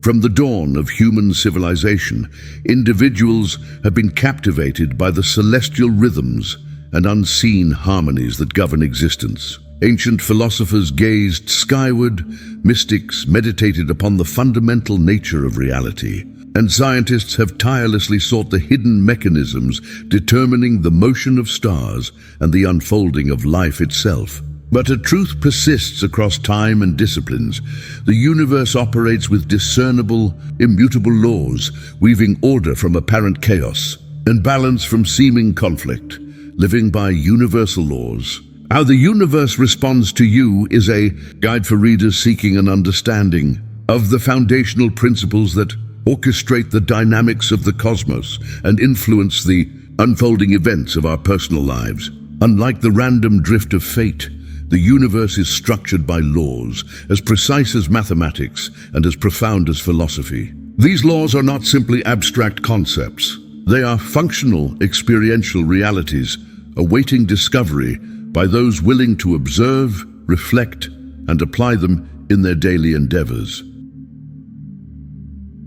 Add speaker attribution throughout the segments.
Speaker 1: From the dawn of human civilization, individuals have been captivated by the celestial rhythms and unseen harmonies that govern existence. Ancient philosophers gazed skyward, mystics meditated upon the fundamental nature of reality, and scientists have tirelessly sought the hidden mechanisms determining the motion of stars and the unfolding of life itself. But a truth persists across time and disciplines. The universe operates with discernible, immutable laws, weaving order from apparent chaos and balance from seeming conflict, living by universal laws. How the universe responds to you is a guide for readers seeking an understanding of the foundational principles that orchestrate the dynamics of the cosmos and influence the unfolding events of our personal lives. Unlike the random drift of fate, the universe is structured by laws, as precise as mathematics and as profound as philosophy. These laws are not simply abstract concepts. They are functional, experiential realities, awaiting discovery by those willing to observe, reflect, and apply them in their daily endeavors.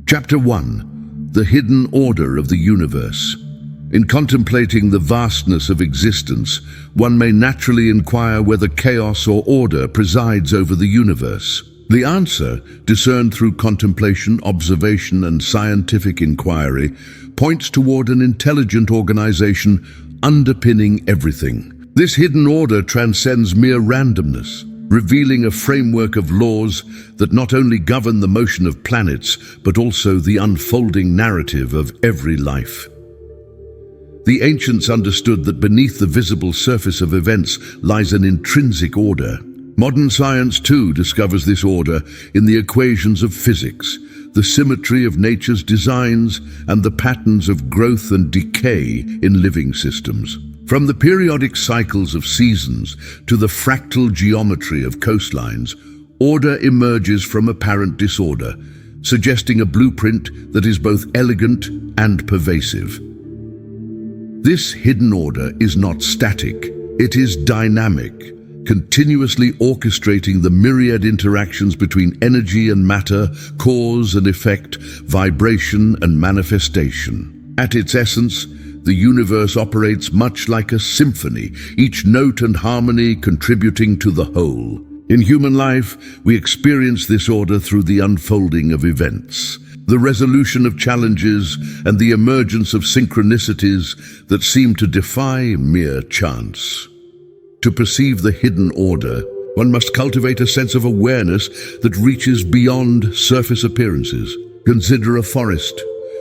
Speaker 1: Chapter 1. The Hidden Order of the Universe. In contemplating the vastness of existence, one may naturally inquire whether chaos or order presides over the universe. The answer, discerned through contemplation, observation, and scientific inquiry, points toward an intelligent organization underpinning everything. This hidden order transcends mere randomness, revealing a framework of laws that not only govern the motion of planets, but also the unfolding narrative of every life. The ancients understood that beneath the visible surface of events lies an intrinsic order. Modern science, too, discovers this order in the equations of physics, the symmetry of nature's designs, and the patterns of growth and decay in living systems. From the periodic cycles of seasons to the fractal geometry of coastlines, order emerges from apparent disorder, suggesting a blueprint that is both elegant and pervasive. This hidden order is not static, it is dynamic, continuously orchestrating the myriad interactions between energy and matter, cause and effect, vibration and manifestation. At its essence, the universe operates much like a symphony, each note and harmony contributing to the whole. In human life, we experience this order through the unfolding of events, the resolution of challenges, and the emergence of synchronicities that seem to defy mere chance. To perceive the hidden order, one must cultivate a sense of awareness that reaches beyond surface appearances. Consider a forest.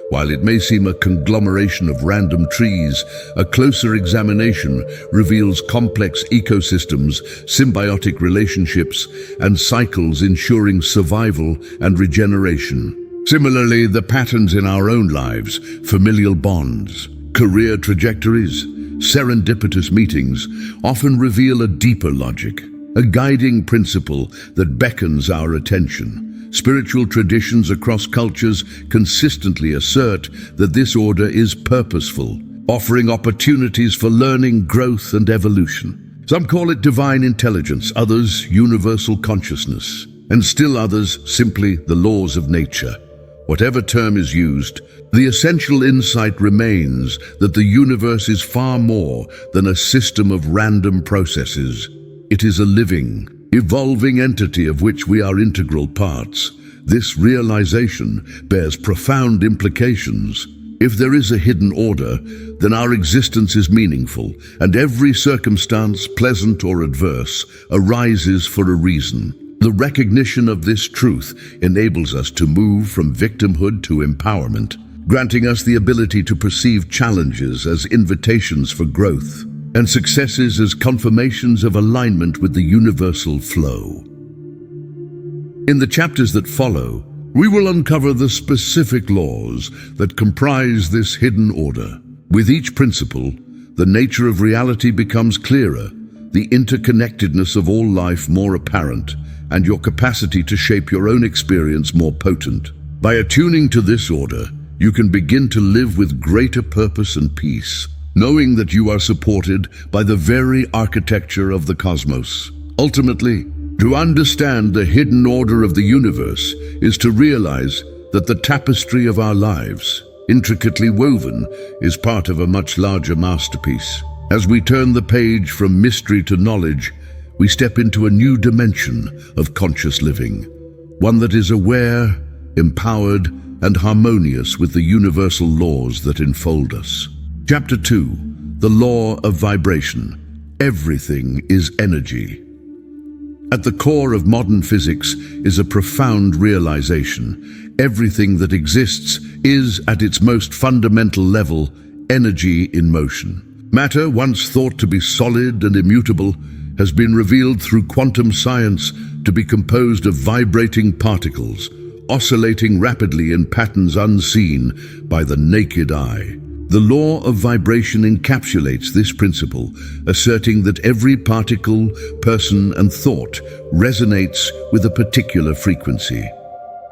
Speaker 1: While it may seem a conglomeration of random trees, a closer examination reveals complex ecosystems, symbiotic relationships, and cycles ensuring survival and regeneration. Similarly, the patterns in our own lives, familial bonds, career trajectories, serendipitous meetings, often reveal a deeper logic, a guiding principle that beckons our attention. Spiritual traditions across cultures consistently assert that this order is purposeful, offering opportunities for learning, growth, and evolution. Some call it divine intelligence, others universal consciousness, and still others simply the laws of nature. Whatever term is used, the essential insight remains that the universe is far more than a system of random processes. It is a living, evolving entity of which we are integral parts. This realization bears profound implications. If there is a hidden order, then our existence is meaningful, and every circumstance, pleasant or adverse, arises for a reason. The recognition of this truth enables us to move from victimhood to empowerment, granting us the ability to perceive challenges as invitations for growth and successes as confirmations of alignment with the universal flow. In the chapters that follow, we will uncover the specific laws that comprise this hidden order. With each principle, the nature of reality becomes clearer, the interconnectedness of all life more apparent, and your capacity to shape your own experience more potent. By attuning to this order, you can begin to live with greater purpose and peace, knowing that you are supported by the very architecture of the cosmos. Ultimately, to understand the hidden order of the universe is to realize that the tapestry of our lives, intricately woven, is part of a much larger masterpiece. As we turn the page from mystery to knowledge, we step into a new dimension of conscious living, one that is aware, empowered, and harmonious with the universal laws that enfold us. Chapter 2. The Law of Vibration. Everything is energy. At the core of modern physics is a profound realization. Everything that exists is, at its most fundamental level, energy in motion. Matter, once thought to be solid and immutable, has been revealed through quantum science to be composed of vibrating particles, oscillating rapidly in patterns unseen by the naked eye. The law of vibration encapsulates this principle, asserting that every particle, person, and thought resonates with a particular frequency.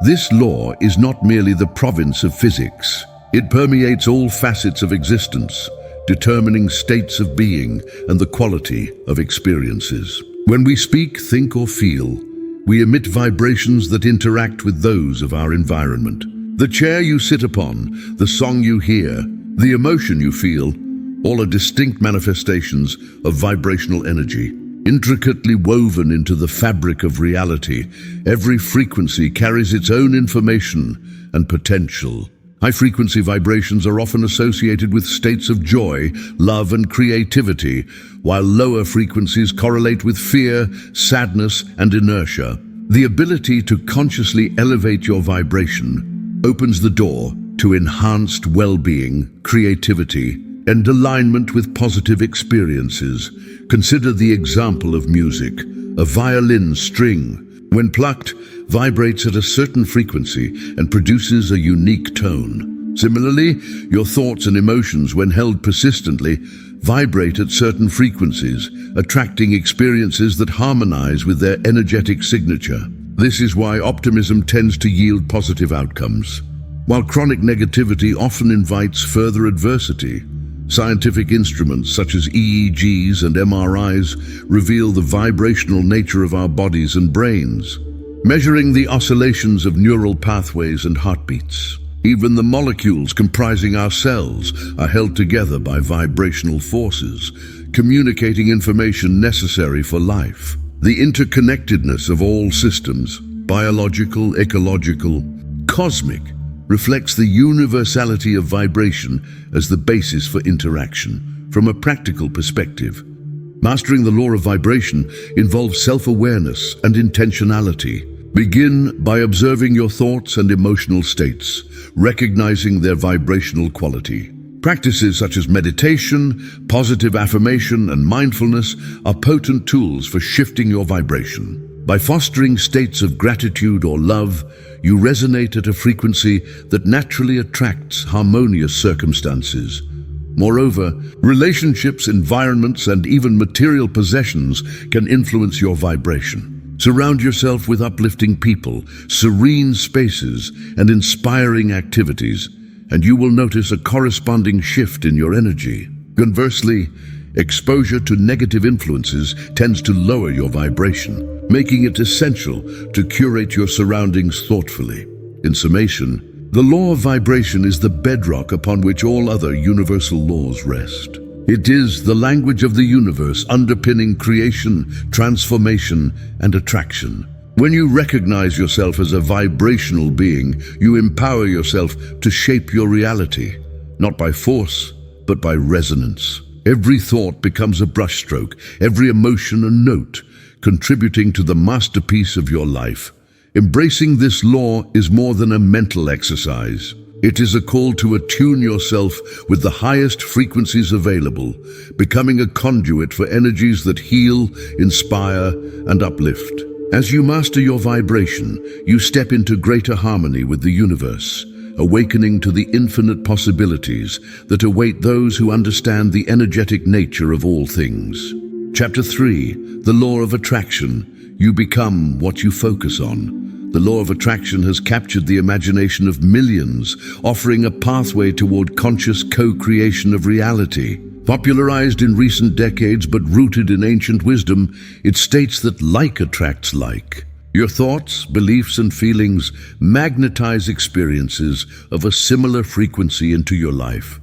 Speaker 1: This law is not merely the province of physics. It permeates all facets of existence, determining states of being and the quality of experiences. When we speak, think, or feel, we emit vibrations that interact with those of our environment. The chair you sit upon, the song you hear, the emotion you feel, all are distinct manifestations of vibrational energy. Intricately woven into the fabric of reality, every frequency carries its own information and potential. High-frequency vibrations are often associated with states of joy, love, and creativity, while lower frequencies correlate with fear, sadness, and inertia. The ability to consciously elevate your vibration opens the door to enhanced well-being, creativity, and alignment with positive experiences. Consider the example of music. A violin string, when plucked, vibrates at a certain frequency and produces a unique tone. Similarly, your thoughts and emotions, when held persistently, vibrate at certain frequencies, attracting experiences that harmonize with their energetic signature. This is why optimism tends to yield positive outcomes, while chronic negativity often invites further adversity. Scientific instruments such as EEGs and MRIs reveal the vibrational nature of our bodies and brains, measuring the oscillations of neural pathways and heartbeats. Even the molecules comprising our cells are held together by vibrational forces, communicating information necessary for life. The interconnectedness of all systems, biological, ecological, cosmic, reflects the universality of vibration as the basis for interaction. From a practical perspective, mastering the law of vibration involves self-awareness and intentionality. Begin by observing your thoughts and emotional states, recognizing their vibrational quality. Practices such as meditation, positive affirmation, and mindfulness are potent tools for shifting your vibration. By fostering states of gratitude or love, you resonate at a frequency that naturally attracts harmonious circumstances. Moreover, relationships, environments, and even material possessions can influence your vibration. Surround yourself with uplifting people, serene spaces, and inspiring activities, and you will notice a corresponding shift in your energy. Conversely, exposure to negative influences tends to lower your vibration, making it essential to curate your surroundings thoughtfully. In summation, the law of vibration is the bedrock upon which all other universal laws rest. It is the language of the universe underpinning creation, transformation, and attraction. When you recognize yourself as a vibrational being, you empower yourself to shape your reality, not by force, but by resonance. Every thought becomes a brushstroke, every emotion a note, contributing to the masterpiece of your life. Embracing this law is more than a mental exercise. It is a call to attune yourself with the highest frequencies available, becoming a conduit for energies that heal, inspire, and uplift. As you master your vibration, you step into greater harmony with the universe, awakening to the infinite possibilities that await those who understand the energetic nature of all things. Chapter 3. The Law of Attraction. You become what you focus on. The law of attraction has captured the imagination of millions, offering a pathway toward conscious co-creation of reality. Popularized in recent decades but rooted in ancient wisdom, it states that like attracts like. Your thoughts, beliefs, and feelings magnetize experiences of a similar frequency into your life.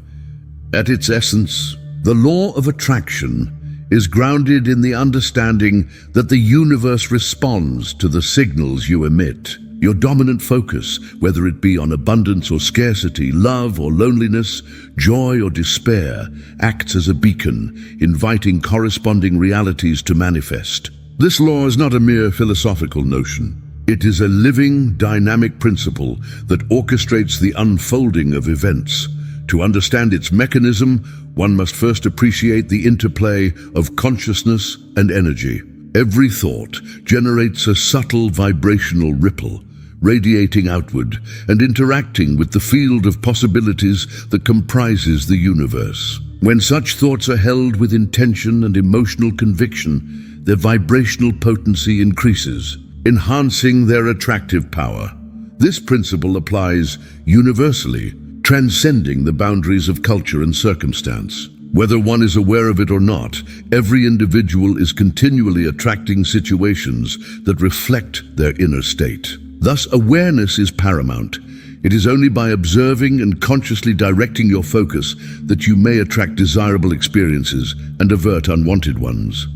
Speaker 1: At its essence, the law of attraction is grounded in the understanding that the universe responds to the signals you emit. Your dominant focus, whether it be on abundance or scarcity, love or loneliness, joy or despair, acts as a beacon, inviting corresponding realities to manifest. This law is not a mere philosophical notion. It is a living, dynamic principle that orchestrates the unfolding of events. To understand its mechanism, one must first appreciate the interplay of consciousness and energy. Every thought generates a subtle vibrational ripple, radiating outward and interacting with the field of possibilities that comprises the universe. When such thoughts are held with intention and emotional conviction, their vibrational potency increases, enhancing their attractive power. This principle applies universally, transcending the boundaries of culture and circumstance. Whether one is aware of it or not, every individual is continually attracting situations that reflect their inner state. Thus, awareness is paramount. It is only by observing and consciously directing your focus that you may attract desirable experiences and avert unwanted ones.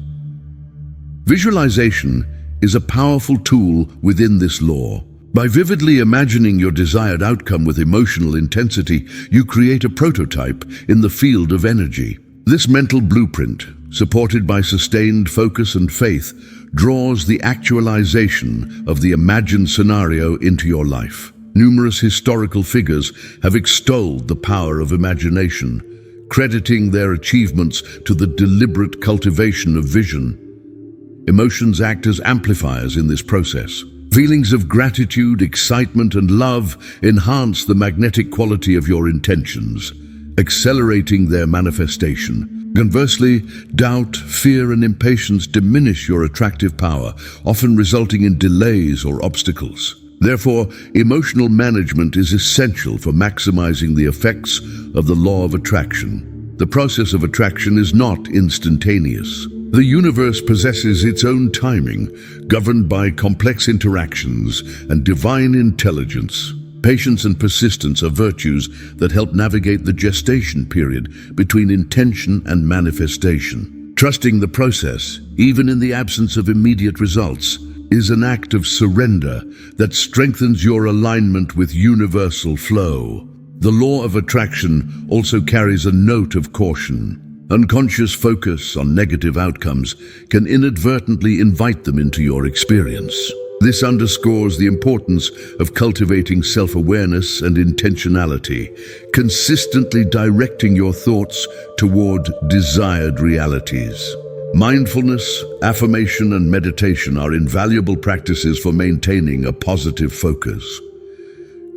Speaker 1: Visualization is a powerful tool within this law. By vividly imagining your desired outcome with emotional intensity, you create a prototype in the field of energy. This mental blueprint, supported by sustained focus and faith, draws the actualization of the imagined scenario into your life. Numerous historical figures have extolled the power of imagination, crediting their achievements to the deliberate cultivation of vision. Emotions act as amplifiers in this process. Feelings of gratitude, excitement, and love enhance the magnetic quality of your intentions, accelerating their manifestation. Conversely, doubt, fear, and impatience diminish your attractive power, often resulting in delays or obstacles. Therefore, emotional management is essential for maximizing the effects of the law of attraction. The process of attraction is not instantaneous. The universe possesses its own timing, governed by complex interactions and divine intelligence. Patience and persistence are virtues that help navigate the gestation period between intention and manifestation. Trusting the process, even in the absence of immediate results, is an act of surrender that strengthens your alignment with universal flow. The law of attraction also carries a note of caution. Unconscious focus on negative outcomes can inadvertently invite them into your experience. This underscores the importance of cultivating self-awareness and intentionality, consistently directing your thoughts toward desired realities. Mindfulness, affirmation, and meditation are invaluable practices for maintaining a positive focus.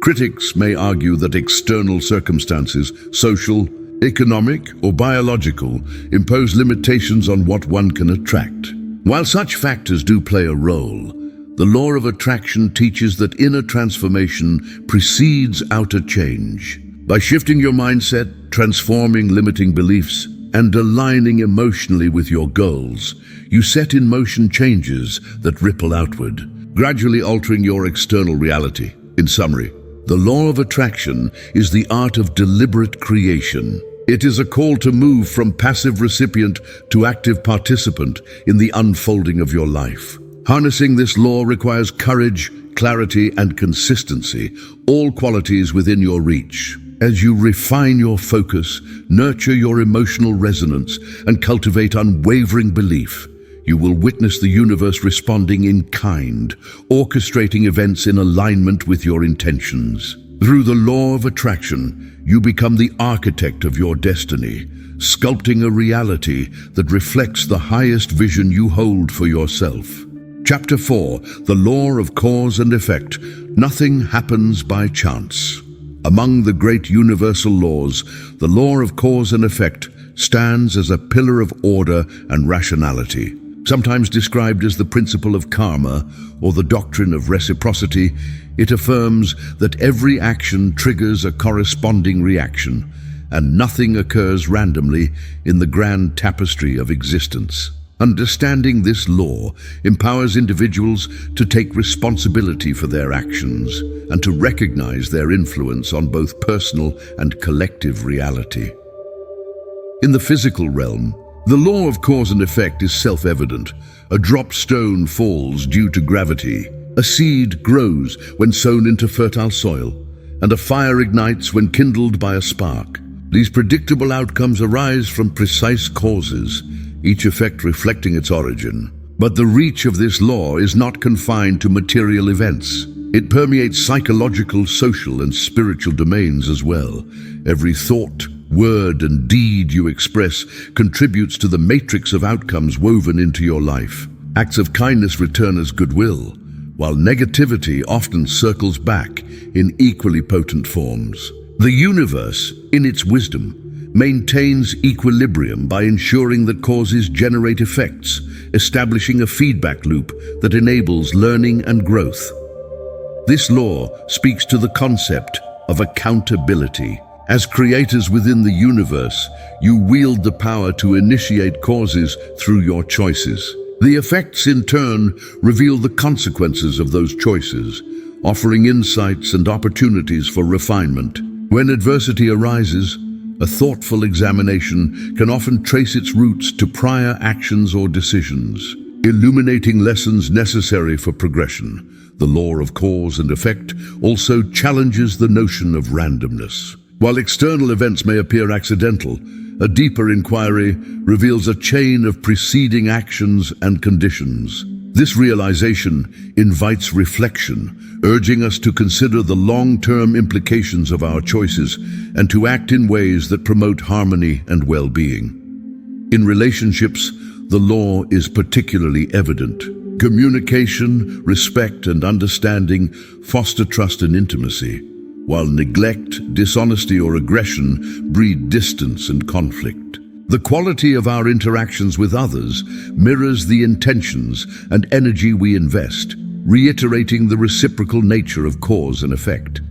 Speaker 1: Critics may argue that external circumstances, social, economic, or biological, impose limitations on what one can attract. While such factors do play a role, the law of attraction teaches that inner transformation precedes outer change. By shifting your mindset, transforming limiting beliefs, and aligning emotionally with your goals, you set in motion changes that ripple outward, gradually altering your external reality. In summary, the law of attraction is the art of deliberate creation. It is a call to move from passive recipient to active participant in the unfolding of your life. Harnessing this law requires courage, clarity, and consistency, all qualities within your reach. As you refine your focus, nurture your emotional resonance, and cultivate unwavering belief, you will witness the universe responding in kind, orchestrating events in alignment with your intentions. Through the law of attraction, you become the architect of your destiny, sculpting a reality that reflects the highest vision you hold for yourself. Chapter 4, The Law of Cause and Effect. Nothing happens by chance. Among the great universal laws, the law of cause and effect stands as a pillar of order and rationality. Sometimes described as the principle of karma or the doctrine of reciprocity, it affirms that every action triggers a corresponding reaction, and nothing occurs randomly in the grand tapestry of existence. Understanding this law empowers individuals to take responsibility for their actions and to recognize their influence on both personal and collective reality. In the physical realm, the law of cause and effect is self-evident. A dropped stone falls due to gravity. A seed grows when sown into fertile soil, and a fire ignites when kindled by a spark. These predictable outcomes arise from precise causes, each effect reflecting its origin. But the reach of this law is not confined to material events. It permeates psychological, social, and spiritual domains as well. Every thought, word, and deed you express contributes to the matrix of outcomes woven into your life. Acts of kindness return as goodwill, while negativity often circles back in equally potent forms. The universe, in its wisdom, maintains equilibrium by ensuring that causes generate effects, establishing a feedback loop that enables learning and growth. This law speaks to the concept of accountability. As creators within the universe, you wield the power to initiate causes through your choices. The effects, in turn, reveal the consequences of those choices, offering insights and opportunities for refinement. When adversity arises, a thoughtful examination can often trace its roots to prior actions or decisions, illuminating lessons necessary for progression. The law of cause and effect also challenges the notion of randomness. While external events may appear accidental, a deeper inquiry reveals a chain of preceding actions and conditions. This realization invites reflection, urging us to consider the long-term implications of our choices and to act in ways that promote harmony and well-being. In relationships, the law is particularly evident. Communication, respect, and understanding foster trust and intimacy, while neglect, dishonesty, or aggression breed distance and conflict. The quality of our interactions with others mirrors the intentions and energy we invest, reiterating the reciprocal nature of cause and effect.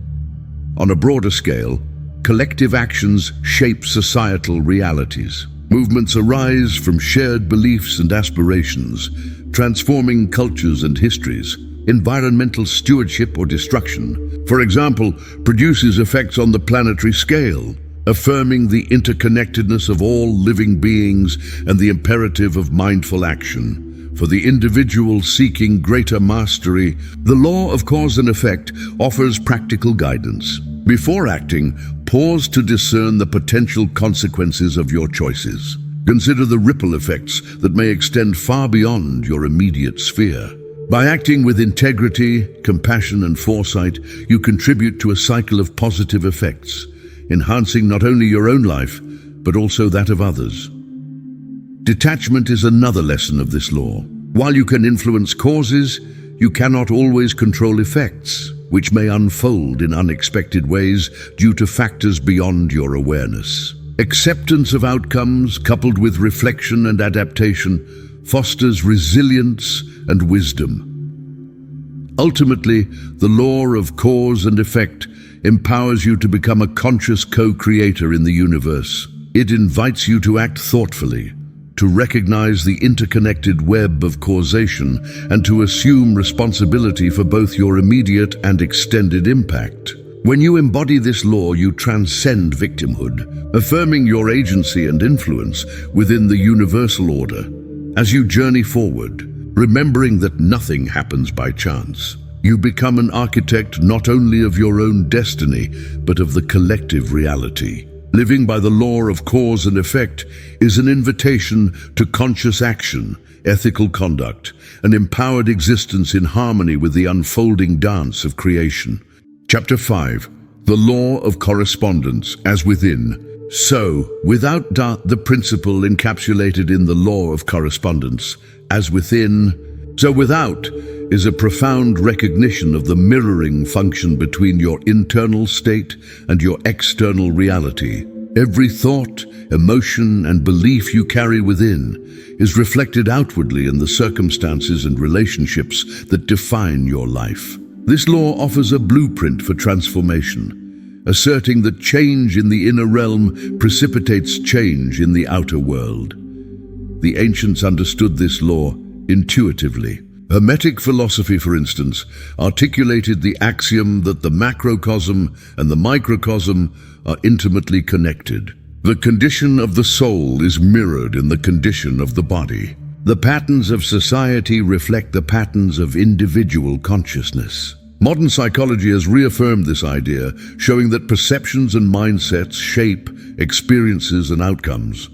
Speaker 1: On a broader scale, collective actions shape societal realities. Movements arise from shared beliefs and aspirations, transforming cultures and histories. Environmental stewardship or destruction, for example, produces effects on the planetary scale, affirming the interconnectedness of all living beings and the imperative of mindful action. For the individual seeking greater mastery, the law of cause and effect offers practical guidance. Before acting, pause to discern the potential consequences of your choices. Consider the ripple effects that may extend far beyond your immediate sphere. By acting with integrity, compassion, and foresight, you contribute to a cycle of positive effects, enhancing not only your own life, but also that of others. Detachment is another lesson of this law. While you can influence causes, you cannot always control effects, which may unfold in unexpected ways due to factors beyond your awareness. Acceptance of outcomes, coupled with reflection and adaptation, fosters resilience and wisdom. Ultimately, the law of cause and effect empowers you to become a conscious co-creator in the universe. It invites you to act thoughtfully, to recognize the interconnected web of causation, and to assume responsibility for both your immediate and extended impact. When you embody this law, you transcend victimhood, affirming your agency and influence within the universal order. As you journey forward, remembering that nothing happens by chance, you become an architect not only of your own destiny, but of the collective reality. Living by the law of cause and effect is an invitation to conscious action, ethical conduct, and empowered existence in harmony with the unfolding dance of creation. Chapter 5. The Law of Correspondence, as within, so without doubt. The principle encapsulated in the law of correspondence, as within, so without, is a profound recognition of the mirroring function between your internal state and your external reality. Every thought, emotion, and belief you carry within is reflected outwardly in the circumstances and relationships that define your life. This law offers a blueprint for transformation, asserting that change in the inner realm precipitates change in the outer world. The ancients understood this law intuitively. Hermetic philosophy, for instance, articulated the axiom that the macrocosm and the microcosm are intimately connected. The condition of the soul is mirrored in the condition of the body. The patterns of society reflect the patterns of individual consciousness. Modern psychology has reaffirmed this idea, showing that perceptions and mindsets shape experiences and outcomes.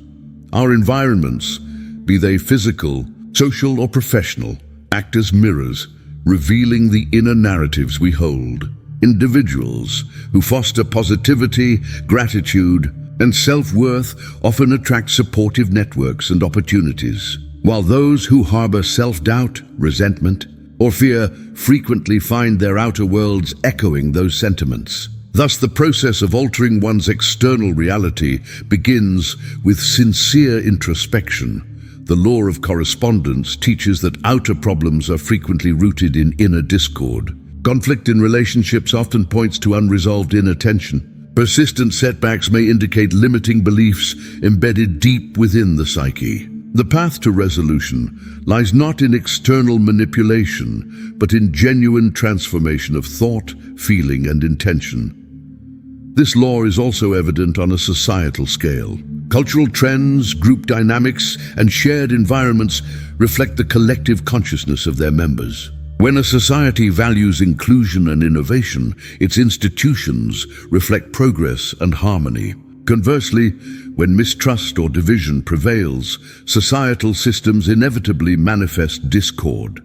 Speaker 1: Our environments, be they physical, social, or professional, act as mirrors, revealing the inner narratives we hold. Individuals who foster positivity, gratitude, and self-worth often attract supportive networks and opportunities, while those who harbor self-doubt, resentment, or fear frequently find their outer worlds echoing those sentiments. Thus, the process of altering one's external reality begins with sincere introspection. The law of correspondence teaches that outer problems are frequently rooted in inner discord. Conflict in relationships often points to unresolved inner tension. Persistent setbacks may indicate limiting beliefs embedded deep within the psyche. The path to resolution lies not in external manipulation, but in genuine transformation of thought, feeling, and intention. This law is also evident on a societal scale. Cultural trends, group dynamics, and shared environments reflect the collective consciousness of their members. When a society values inclusion and innovation, its institutions reflect progress and harmony. Conversely, when mistrust or division prevails, societal systems inevitably manifest discord.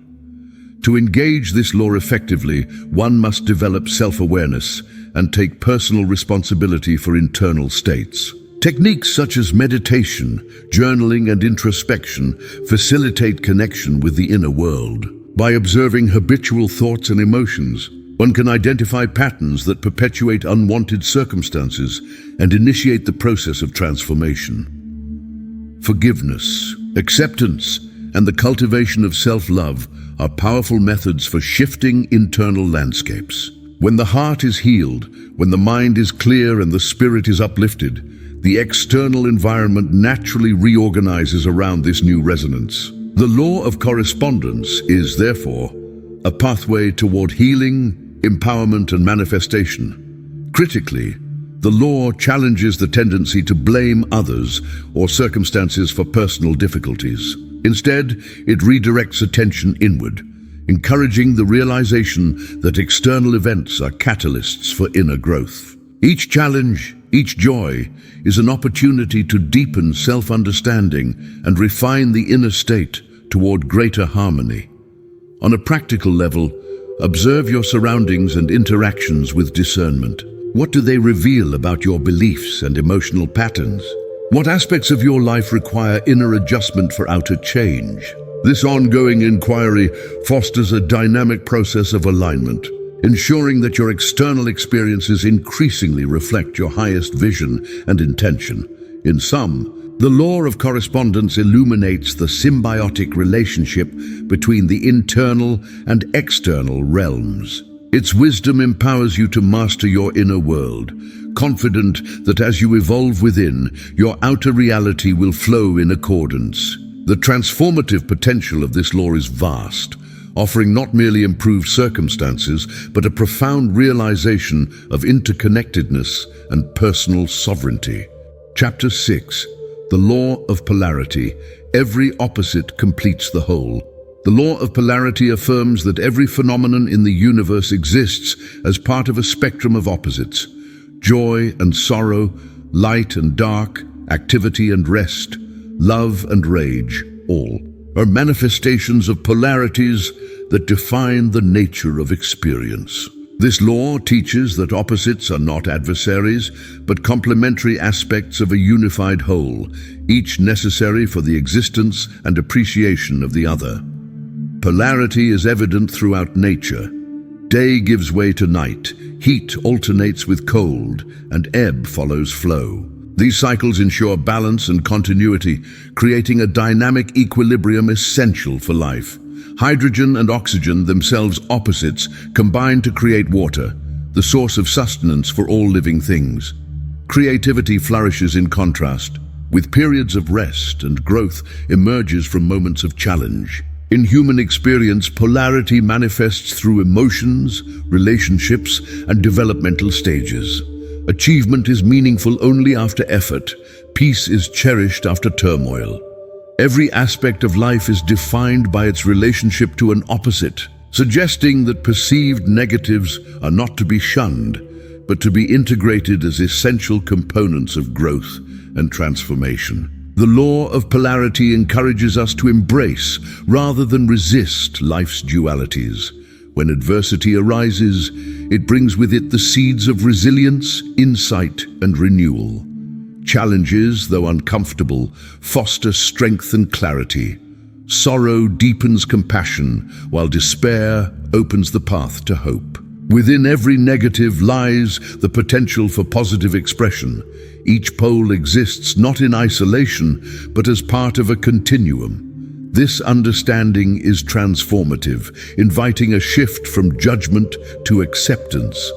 Speaker 1: To engage this law effectively, one must develop self-awareness and take personal responsibility for internal states. Techniques such as meditation, journaling, and introspection facilitate connection with the inner world. By observing habitual thoughts and emotions, one can identify patterns that perpetuate unwanted circumstances and initiate the process of transformation. Forgiveness, acceptance, and the cultivation of self-love are powerful methods for shifting internal landscapes. When the heart is healed, when the mind is clear and the spirit is uplifted, the external environment naturally reorganizes around this new resonance. The law of correspondence is, therefore, a pathway toward healing, empowerment, and manifestation. Critically, the law challenges the tendency to blame others or circumstances for personal difficulties. Instead, it redirects attention inward, encouraging the realization that external events are catalysts for inner growth. Each challenge, each joy, is an opportunity to deepen self-understanding and refine the inner state toward greater harmony. On a practical level, observe your surroundings and interactions with discernment. What do they reveal about your beliefs and emotional patterns? What aspects of your life require inner adjustment for outer change? This ongoing inquiry fosters a dynamic process of alignment, ensuring that your external experiences increasingly reflect your highest vision and intention. In sum, the law of correspondence illuminates the symbiotic relationship between the internal and external realms. Its wisdom empowers you to master your inner world, confident that as you evolve within, your outer reality will flow in accordance. The transformative potential of this law is vast, offering not merely improved circumstances, but a profound realization of interconnectedness and personal sovereignty. Chapter 6. The Law of Polarity. Every opposite completes the whole. The law of polarity affirms that every phenomenon in the universe exists as part of a spectrum of opposites. Joy and sorrow, light and dark, activity and rest, love and rage, all are manifestations of polarities that define the nature of experience. This law teaches that opposites are not adversaries, but complementary aspects of a unified whole, each necessary for the existence and appreciation of the other. Polarity is evident throughout nature. Day gives way to night, heat alternates with cold, and ebb follows flow. These cycles ensure balance and continuity, creating a dynamic equilibrium essential for life. Hydrogen and oxygen, themselves opposites, combine to create water, the source of sustenance for all living things. Creativity flourishes in contrast. with periods of rest, and growth emerges from moments of challenge. In human experience, polarity manifests through emotions, relationships, and developmental stages. Achievement is meaningful only after effort. Peace is cherished after turmoil. Every aspect of life is defined by its relationship to an opposite, suggesting that perceived negatives are not to be shunned, but to be integrated as essential components of growth and transformation. The law of polarity encourages us to embrace, rather than resist, life's dualities. When adversity arises, it brings with it the seeds of resilience, insight, and renewal. Challenges, though uncomfortable, foster strength and clarity. Sorrow deepens compassion, while despair opens the path to hope. Within every negative lies the potential for positive expression. Each pole exists not in isolation, but as part of a continuum. This understanding is transformative, inviting a shift from judgment to acceptance.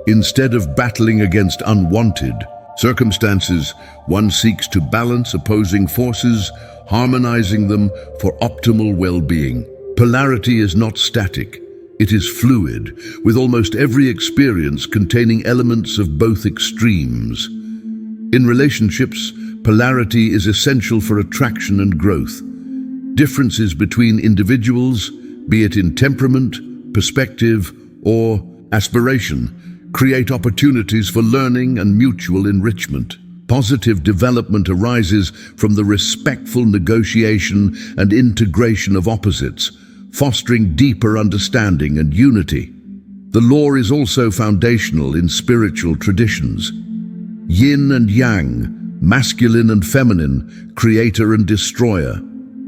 Speaker 1: Instead of battling against unwanted circumstances, one seeks to balance opposing forces, harmonizing them for optimal well-being. Polarity is not static. It is fluid, with almost every experience containing elements of both extremes. In relationships, polarity is essential for attraction and growth. Differences between individuals, be it in temperament, perspective, or aspiration, create opportunities for learning and mutual enrichment. Positive development arises from the respectful negotiation and integration of opposites, fostering deeper understanding and unity. The law is also foundational in spiritual traditions. Yin and yang, masculine and feminine, creator and destroyer,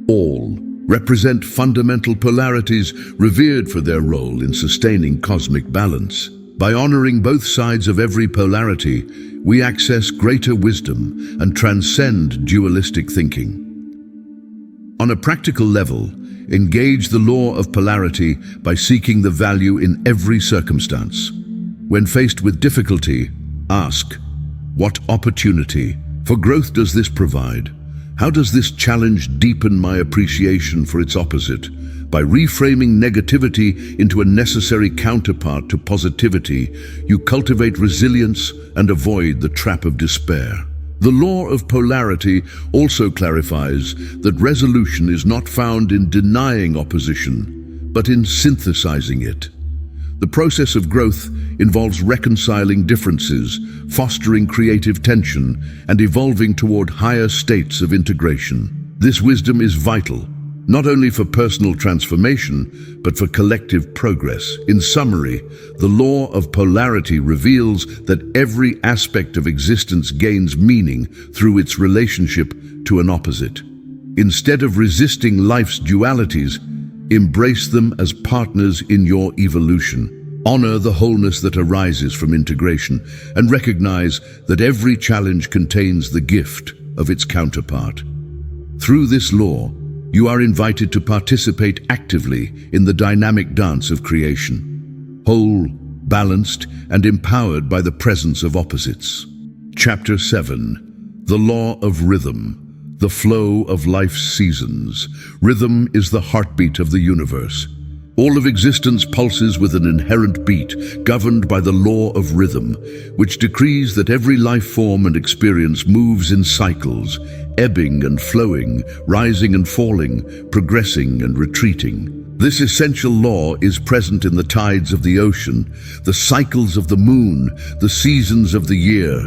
Speaker 1: all represent fundamental polarities revered for their role in sustaining cosmic balance. By honoring both sides of every polarity, we access greater wisdom and transcend dualistic thinking. On a practical level, engage the law of polarity by seeking the value in every circumstance. When faced with difficulty, ask, what opportunity for growth does this provide? How does this challenge deepen my appreciation for its opposite? By reframing negativity into a necessary counterpart to positivity, you cultivate resilience and avoid the trap of despair. The law of polarity also clarifies that resolution is not found in denying opposition, but in synthesizing it. The process of growth involves reconciling differences, fostering creative tension, and evolving toward higher states of integration. This wisdom is vital, not only for personal transformation, but for collective progress. In summary, the law of polarity reveals that every aspect of existence gains meaning through its relationship to an opposite. Instead of resisting life's dualities, embrace them as partners in your evolution. Honor the wholeness that arises from integration, and recognize that every challenge contains the gift of its counterpart. Through this law, you are invited to participate actively in the dynamic dance of creation, whole, balanced, and empowered by the presence of opposites. Chapter 7. The Law of Rhythm, the Flow of Life's Seasons. Rhythm is the heartbeat of the universe. All of existence pulses with an inherent beat, governed by the law of rhythm, which decrees that every life form and experience moves in cycles, ebbing and flowing, rising and falling, progressing and retreating. This essential law is present in the tides of the ocean, the cycles of the moon, the seasons of the year,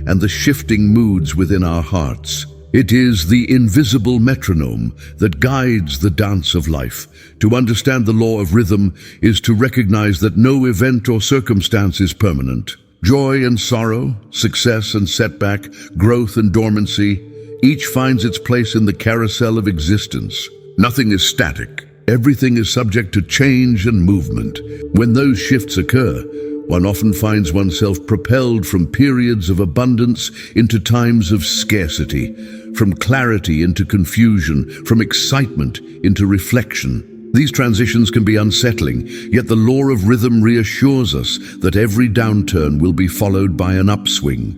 Speaker 1: and the shifting moods within our hearts. It is the invisible metronome that guides the dance of life. To understand the law of rhythm is to recognize that no event or circumstance is permanent. Joy and sorrow, success and setback, growth and dormancy, each finds its place in the carousel of existence. Nothing is static. Everything is subject to change and movement. When those shifts occur, one often finds oneself propelled from periods of abundance into times of scarcity, from clarity into confusion, from excitement into reflection. These transitions can be unsettling, yet the law of rhythm reassures us that every downturn will be followed by an upswing.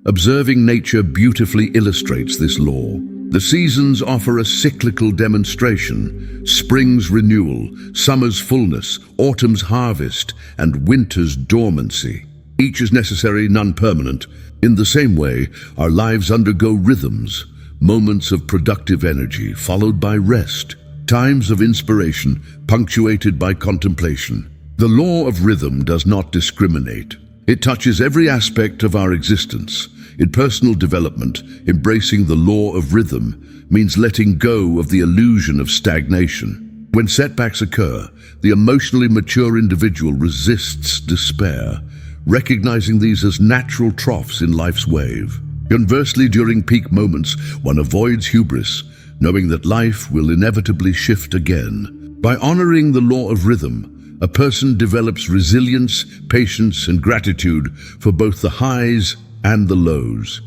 Speaker 1: Observing nature beautifully illustrates this law. The seasons offer a cyclical demonstration: spring's renewal, summer's fullness, autumn's harvest, and winter's dormancy. Each is necessary, none permanent. In the same way, our lives undergo rhythms, moments of productive energy followed by rest, times of inspiration punctuated by contemplation. The law of rhythm does not discriminate. It touches every aspect of our existence. In personal development, embracing the law of rhythm means letting go of the illusion of stagnation. When setbacks occur, the emotionally mature individual resists despair, recognizing these as natural troughs in life's wave. Conversely, during peak moments, one avoids hubris, knowing that life will inevitably shift again. By honoring the law of rhythm, a person develops resilience, patience, and gratitude for both the highs and the lows.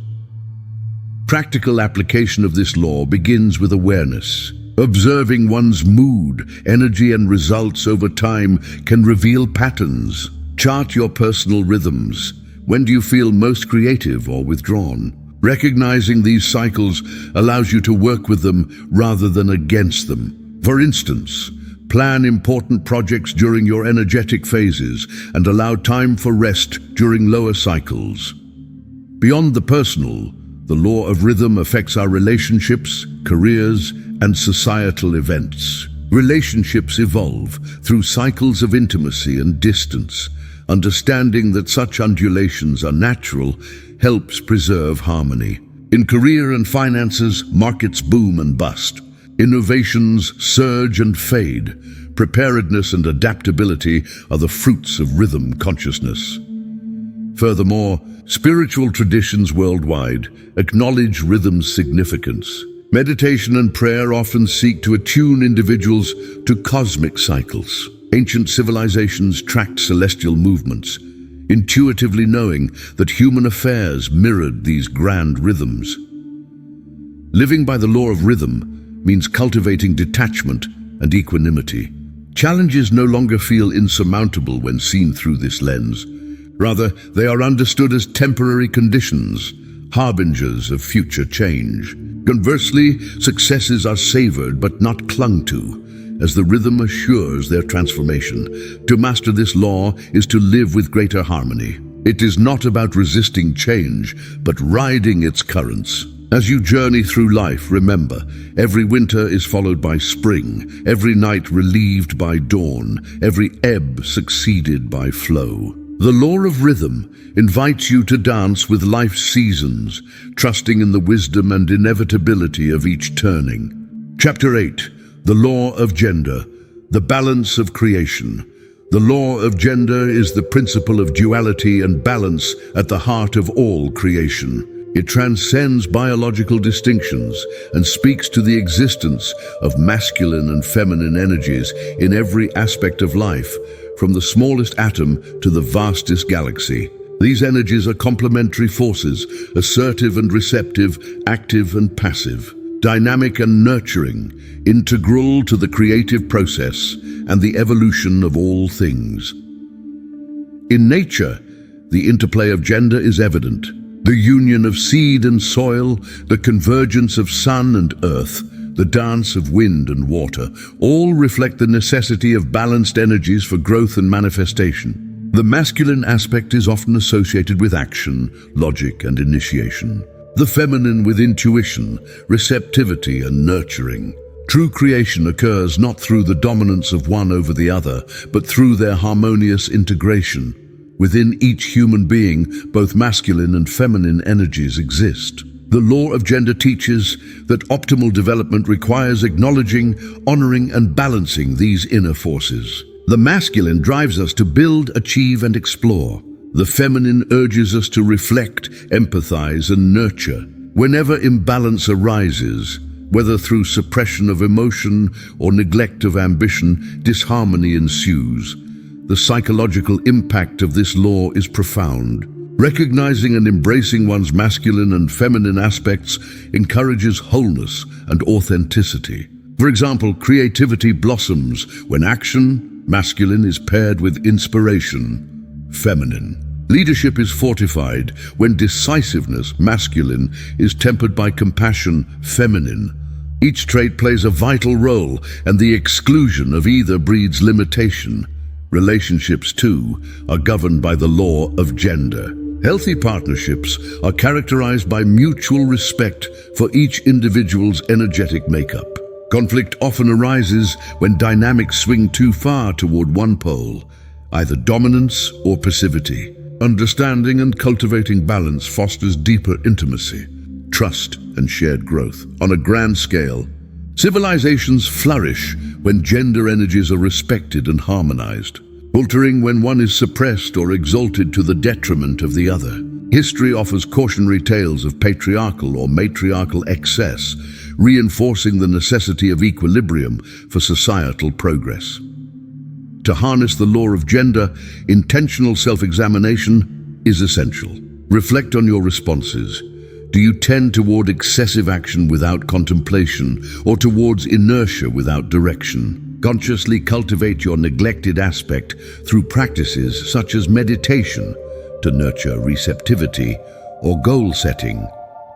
Speaker 1: Practical application of this law begins with awareness. Observing one's mood, energy, and results over time can reveal patterns. Chart your personal rhythms. When do you feel most creative or withdrawn? Recognizing these cycles allows you to work with them rather than against them. For instance, plan important projects during your energetic phases and allow time for rest during lower cycles. Beyond the personal, the law of rhythm affects our relationships, careers, and societal events. Relationships evolve through cycles of intimacy and distance. Understanding that such undulations are natural helps preserve harmony. In career and finances, markets boom and bust. Innovations surge and fade. Preparedness and adaptability are the fruits of rhythm consciousness. Furthermore, spiritual traditions worldwide acknowledge rhythm's significance. Meditation and prayer often seek to attune individuals to cosmic cycles. Ancient civilizations tracked celestial movements, intuitively knowing that human affairs mirrored these grand rhythms. Living by the law of rhythm means cultivating detachment and equanimity. Challenges no longer feel insurmountable when seen through this lens. Rather, they are understood as temporary conditions, harbingers of future change. Conversely, successes are savored but not clung to, as the rhythm assures their transformation. To master this law is to live with greater harmony. It is not about resisting change, but riding its currents. As you journey through life, remember, every winter is followed by spring, every night relieved by dawn, every ebb succeeded by flow. The law of rhythm invites you to dance with life's seasons, trusting in the wisdom and inevitability of each turning. Chapter 8. The Law of Gender, the Balance of Creation. The law of gender is the principle of duality and balance at the heart of all creation. It transcends biological distinctions and speaks to the existence of masculine and feminine energies in every aspect of life, from the smallest atom to the vastest galaxy. These energies are complementary forces, assertive and receptive, active and passive, dynamic and nurturing, integral to the creative process and the evolution of all things. In nature, the interplay of gender is evident. The union of seed and soil, the convergence of sun and earth, the dance of wind and water, all reflect the necessity of balanced energies for growth and manifestation. The masculine aspect is often associated with action, logic, and initiation. The feminine with intuition, receptivity, and nurturing. True creation occurs not through the dominance of one over the other, but through their harmonious integration. Within each human being, both masculine and feminine energies exist. The law of gender teaches that optimal development requires acknowledging, honoring, and balancing these inner forces. The masculine drives us to build, achieve, and explore. The feminine urges us to reflect, empathize, and nurture. Whenever imbalance arises, whether through suppression of emotion or neglect of ambition, disharmony ensues. The psychological impact of this law is profound. Recognizing and embracing one's masculine and feminine aspects encourages wholeness and authenticity. For example, creativity blossoms when action, masculine, is paired with inspiration, feminine. Leadership is fortified when decisiveness, masculine, is tempered by compassion, feminine. Each trait plays a vital role, and the exclusion of either breeds limitation. Relationships, too, are governed by the law of gender. Healthy partnerships are characterized by mutual respect for each individual's energetic makeup. Conflict often arises when dynamics swing too far toward one pole, either dominance or passivity. Understanding and cultivating balance fosters deeper intimacy, trust, and shared growth. On a grand scale, civilizations flourish when gender energies are respected and harmonized, faltering when one is suppressed or exalted to the detriment of the other. History offers cautionary tales of patriarchal or matriarchal excess, reinforcing the necessity of equilibrium for societal progress. To harness the law of gender, intentional self-examination is essential. Reflect on your responses. Do you tend toward excessive action without contemplation, or towards inertia without direction? Consciously cultivate your neglected aspect through practices such as meditation to nurture receptivity, or goal setting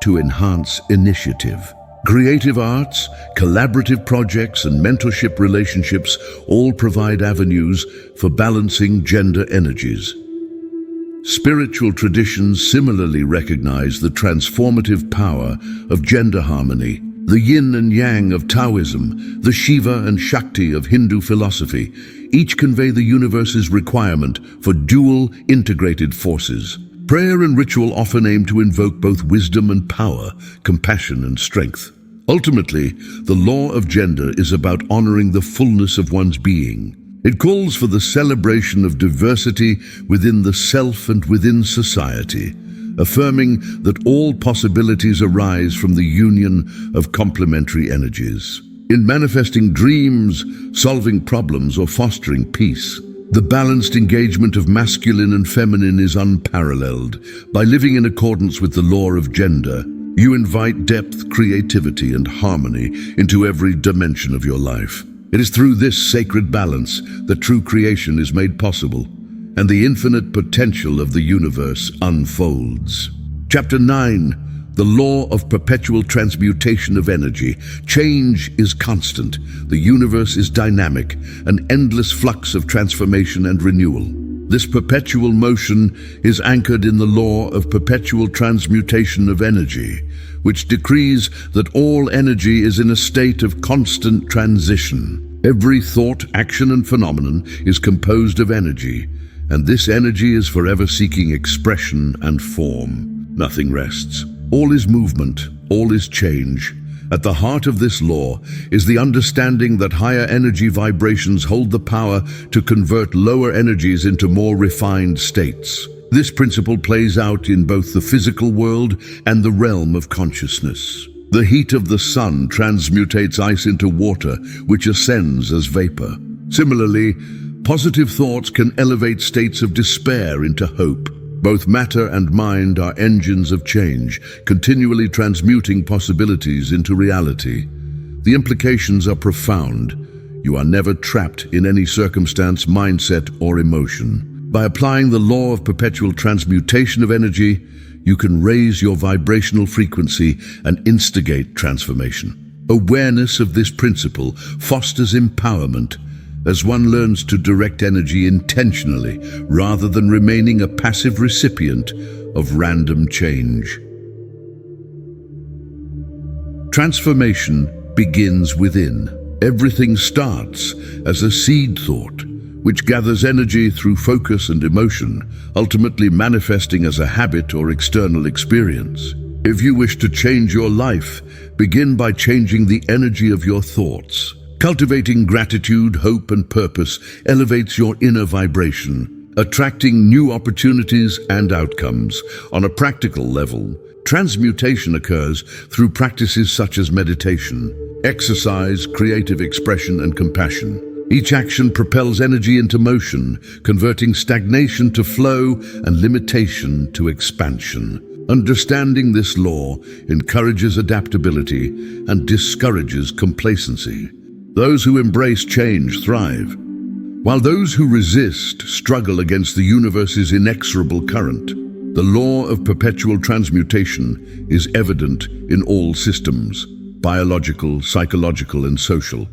Speaker 1: to enhance initiative. Creative arts, collaborative projects, and mentorship relationships all provide avenues for balancing gender energies. Spiritual traditions similarly recognize the transformative power of gender harmony. The yin and yang of Taoism, the Shiva and Shakti of Hindu philosophy, each convey the universe's requirement for dual, integrated forces. Prayer and ritual often aim to invoke both wisdom and power, compassion and strength. Ultimately, the law of gender is about honoring the fullness of one's being. It calls for the celebration of diversity within the self and within society, affirming that all possibilities arise from the union of complementary energies. In manifesting dreams, solving problems, or fostering peace, the balanced engagement of masculine and feminine is unparalleled. By living in accordance with the law of gender, you invite depth, creativity, and harmony into every dimension of your life. It is through this sacred balance that true creation is made possible, and the infinite potential of the universe unfolds. Chapter 9. The law of perpetual transmutation of energy. Change is constant. The universe is dynamic, an endless flux of transformation and renewal. This perpetual motion is anchored in the law of perpetual transmutation of energy, which decrees that all energy is in a state of constant transition. Every thought, action, and phenomenon is composed of energy, and this energy is forever seeking expression and form. Nothing rests. All is movement, all is change. At the heart of this law is the understanding that higher energy vibrations hold the power to convert lower energies into more refined states. This principle plays out in both the physical world and the realm of consciousness. The heat of the sun transmutates ice into water, which ascends as vapor. Similarly, positive thoughts can elevate states of despair into hope. Both matter and mind are engines of change, continually transmuting possibilities into reality. The implications are profound. You are never trapped in any circumstance, mindset, or emotion. By applying the law of perpetual transmutation of energy, you can raise your vibrational frequency and instigate transformation. Awareness of this principle fosters empowerment, as one learns to direct energy intentionally rather than remaining a passive recipient of random change. Transformation begins within. Everything starts as a seed thought, which gathers energy through focus and emotion, ultimately manifesting as a habit or external experience. If you wish to change your life, begin by changing the energy of your thoughts. Cultivating gratitude, hope, and purpose elevates your inner vibration, attracting new opportunities and outcomes. On a practical level, transmutation occurs through practices such as meditation, exercise, creative expression, and compassion. Each action propels energy into motion, converting stagnation to flow and limitation to expansion. Understanding this law encourages adaptability and discourages complacency. Those who embrace change thrive, While those who resist struggle against the universe's inexorable current, the law of perpetual transmutation is evident in all systems, biological, psychological, and social.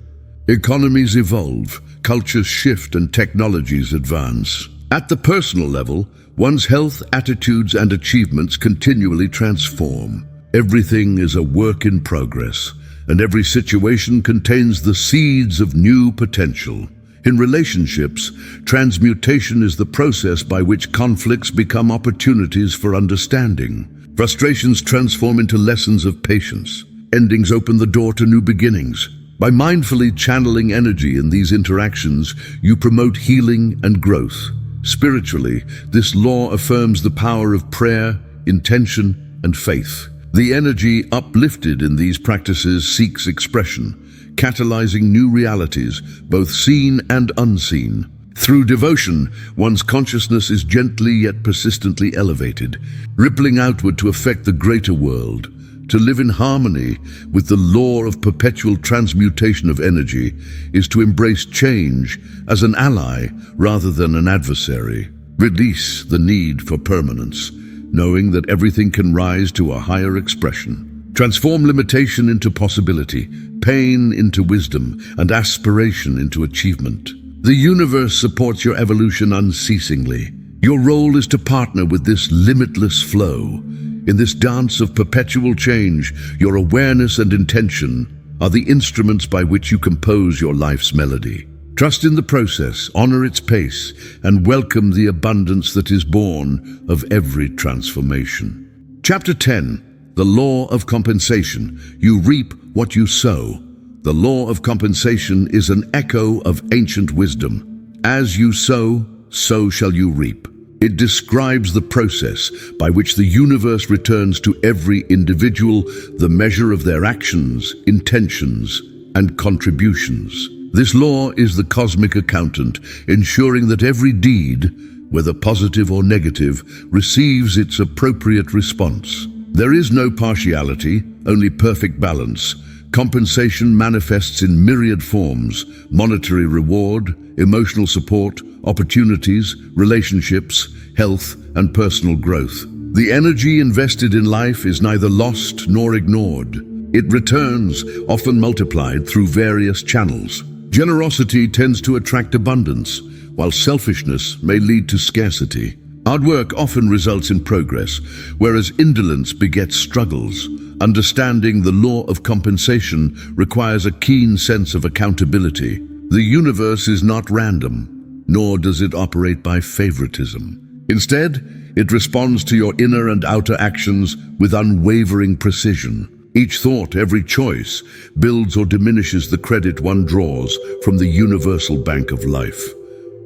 Speaker 1: Economies evolve, cultures shift, and technologies advance. At the personal level, one's health, attitudes, and achievements continually transform. Everything is a work in progress, and every situation contains the seeds of new potential. In relationships, transmutation is the process by which conflicts become opportunities for understanding. Frustrations transform into lessons of patience. Endings open the door to new beginnings. By mindfully channeling energy in these interactions, you promote healing and growth. Spiritually, this law affirms the power of prayer, intention, and faith. The energy uplifted in these practices seeks expression, catalyzing new realities, both seen and unseen. Through devotion, one's consciousness is gently yet persistently elevated, rippling outward to affect the greater world. To live in harmony with the law of perpetual transmutation of energy is to embrace change as an ally rather than an adversary. Release the need for permanence, knowing that everything can rise to a higher expression. Transform limitation into possibility, pain into wisdom, and aspiration into achievement. The universe supports your evolution unceasingly. Your role is to partner with this limitless flow. In this dance of perpetual change, your awareness and intention are the instruments by which you compose your life's melody. Trust in the process, honor its pace, and welcome the abundance that is born of every transformation. Chapter 10. The Law of Compensation. You reap what you sow. The law of compensation is an echo of ancient wisdom. As you sow, so shall you reap. It describes the process by which the universe returns to every individual the measure of their actions, intentions, and contributions. This law is the cosmic accountant, ensuring that every deed, whether positive or negative, receives its appropriate response. There is no partiality, only perfect balance. Compensation manifests in myriad forms: monetary reward, emotional support, opportunities, relationships, health, and personal growth. The energy invested in life is neither lost nor ignored. It returns, often multiplied through various channels. Generosity tends to attract abundance, while selfishness may lead to scarcity. Hard work often results in progress, whereas indolence begets struggles. Understanding the law of compensation requires a keen sense of accountability. The universe is not random, nor does it operate by favoritism. Instead, it responds to your inner and outer actions with unwavering precision. Each thought, every choice, builds or diminishes the credit one draws from the universal bank of life.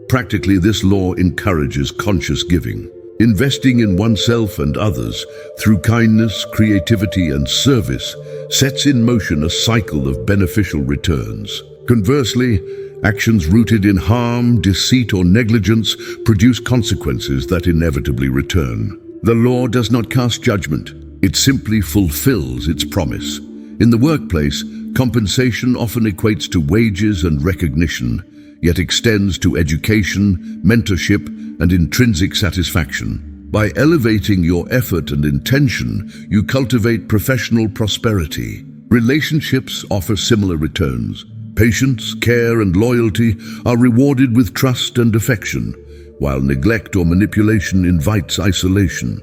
Speaker 1: Practically, this law encourages conscious giving. Investing in oneself and others through kindness, creativity, and service sets in motion a cycle of beneficial returns. Conversely, actions rooted in harm, deceit, or negligence produce consequences that inevitably return. The law does not cast judgment. It simply fulfills its promise. In the workplace, compensation often equates to wages and recognition, yet extends to education, mentorship, and intrinsic satisfaction. By elevating your effort and intention, you cultivate professional prosperity. Relationships offer similar returns. Patience, care, and loyalty are rewarded with trust and affection, while neglect or manipulation invites isolation.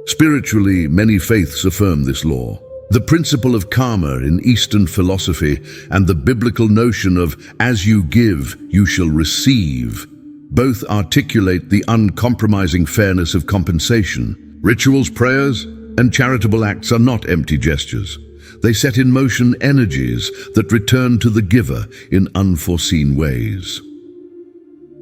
Speaker 1: Spiritually, many faiths affirm this law. The principle of karma in Eastern philosophy and the biblical notion of as you give, you shall receive both articulate the uncompromising fairness of compensation. Rituals, prayers, and charitable acts are not empty gestures. They set in motion energies that return to the giver in unforeseen ways.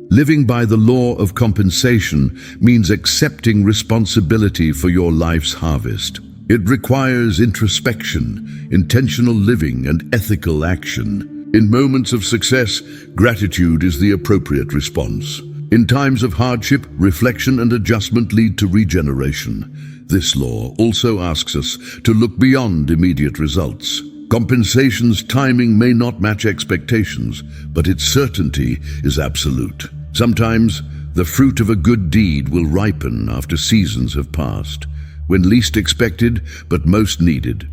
Speaker 1: Living by the law of compensation means accepting responsibility for your life's harvest. It requires introspection, intentional living, and ethical action. In moments of success, gratitude is the appropriate response. In times of hardship, reflection and adjustment lead to regeneration. This law also asks us to look beyond immediate results. Compensation's timing may not match expectations, but its certainty is absolute. Sometimes, the fruit of a good deed will ripen after seasons have passed, when least expected but most needed.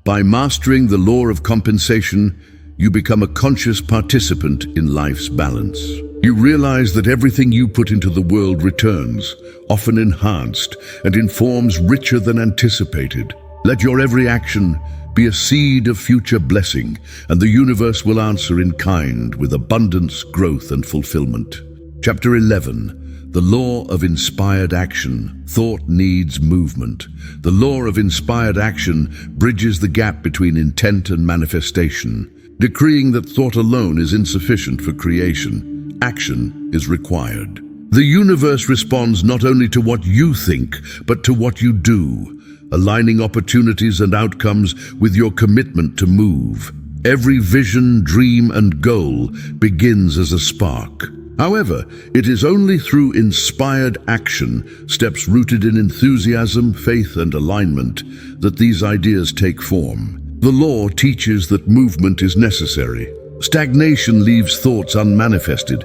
Speaker 1: By mastering the law of compensation, you become a conscious participant in life's balance. You realize that everything you put into the world returns, often enhanced, and in forms richer than anticipated. Let your every action be a seed of future blessing, and the universe will answer in kind with abundance, growth, and fulfillment. Chapter 11. The Law of Inspired Action. Thought needs movement. The law of inspired action bridges the gap between intent and manifestation. Decreeing that thought alone is insufficient for creation, action is required. The universe responds not only to what you think, but to what you do, aligning opportunities and outcomes with your commitment to move. Every vision, dream, and goal begins as a spark. However, it is only through inspired action, steps rooted in enthusiasm, faith, and alignment, that these ideas take form. The law teaches that movement is necessary. Stagnation leaves thoughts unmanifested,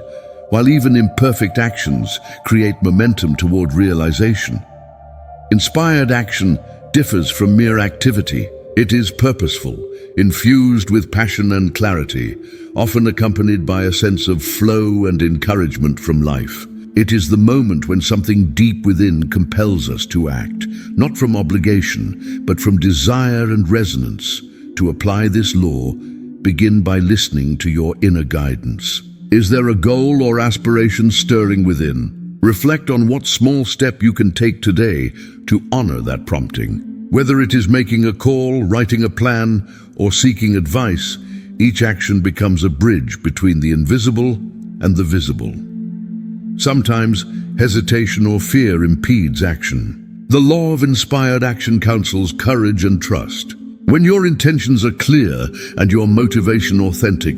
Speaker 1: while even imperfect actions create momentum toward realization. Inspired action differs from mere activity. It is purposeful, infused with passion and clarity, often accompanied by a sense of flow and encouragement from life. It is the moment when something deep within compels us to act, not from obligation, but from desire and resonance. To apply this law, begin by listening to your inner guidance. Is there a goal or aspiration stirring within? Reflect on what small step you can take today to honor that prompting. Whether it is making a call, writing a plan, or seeking advice, each action becomes a bridge between the invisible and the visible. Sometimes, hesitation or fear impedes action. The law of inspired action counsels courage and trust. When your intentions are clear and your motivation authentic,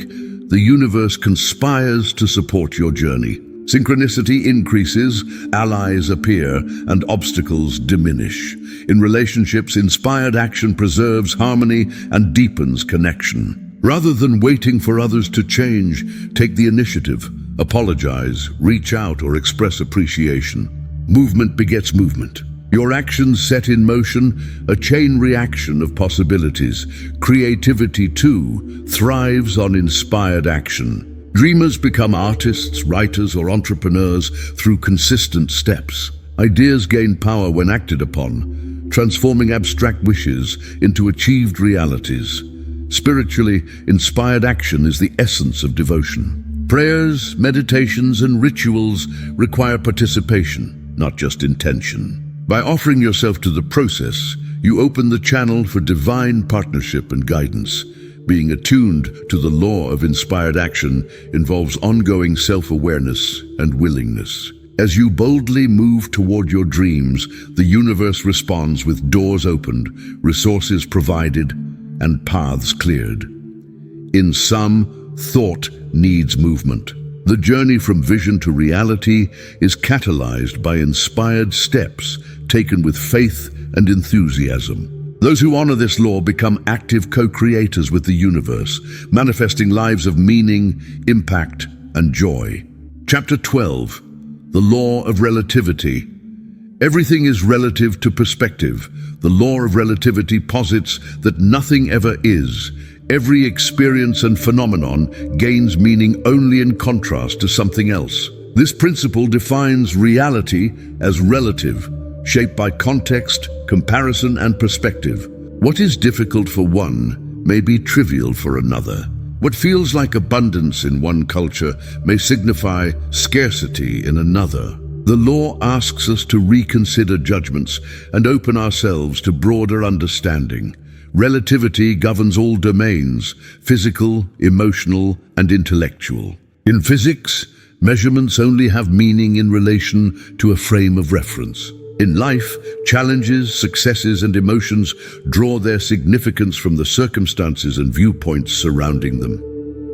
Speaker 1: the universe conspires to support your journey. Synchronicity increases, allies appear, and obstacles diminish. In relationships, inspired action preserves harmony and deepens connection. Rather than waiting for others to change, take the initiative. Apologize, reach out, or express appreciation. Movement begets movement. Your actions set in motion a chain reaction of possibilities. Creativity, too, thrives on inspired action. Dreamers become artists, writers, or entrepreneurs through consistent steps. Ideas gain power when acted upon, transforming abstract wishes into achieved realities. Spiritually, inspired action is the essence of devotion. Prayers, meditations, and rituals require participation, not just intention. By offering yourself to the process, you open the channel for divine partnership and guidance. Being attuned to the law of inspired action involves ongoing self-awareness and willingness. As you boldly move toward your dreams, the universe responds with doors opened, resources provided, and paths cleared. In sum, thought needs movement. The journey from vision to reality is catalyzed by inspired steps taken with faith and enthusiasm. Those who honor this law become active co-creators with the universe, manifesting lives of meaning, impact, and joy. Chapter 12. The Law of Relativity. Everything is relative to perspective. The law of relativity posits that nothing ever is. Every experience and phenomenon gains meaning only in contrast to something else. This principle defines reality as relative, shaped by context, comparison, and perspective. What is difficult for one may be trivial for another. What feels like abundance in one culture may signify scarcity in another. The law asks us to reconsider judgments and open ourselves to broader understanding. Relativity governs all domains: physical, emotional, and intellectual. In physics, measurements only have meaning in relation to a frame of reference. In life, challenges, successes, and emotions draw their significance from the circumstances and viewpoints surrounding them.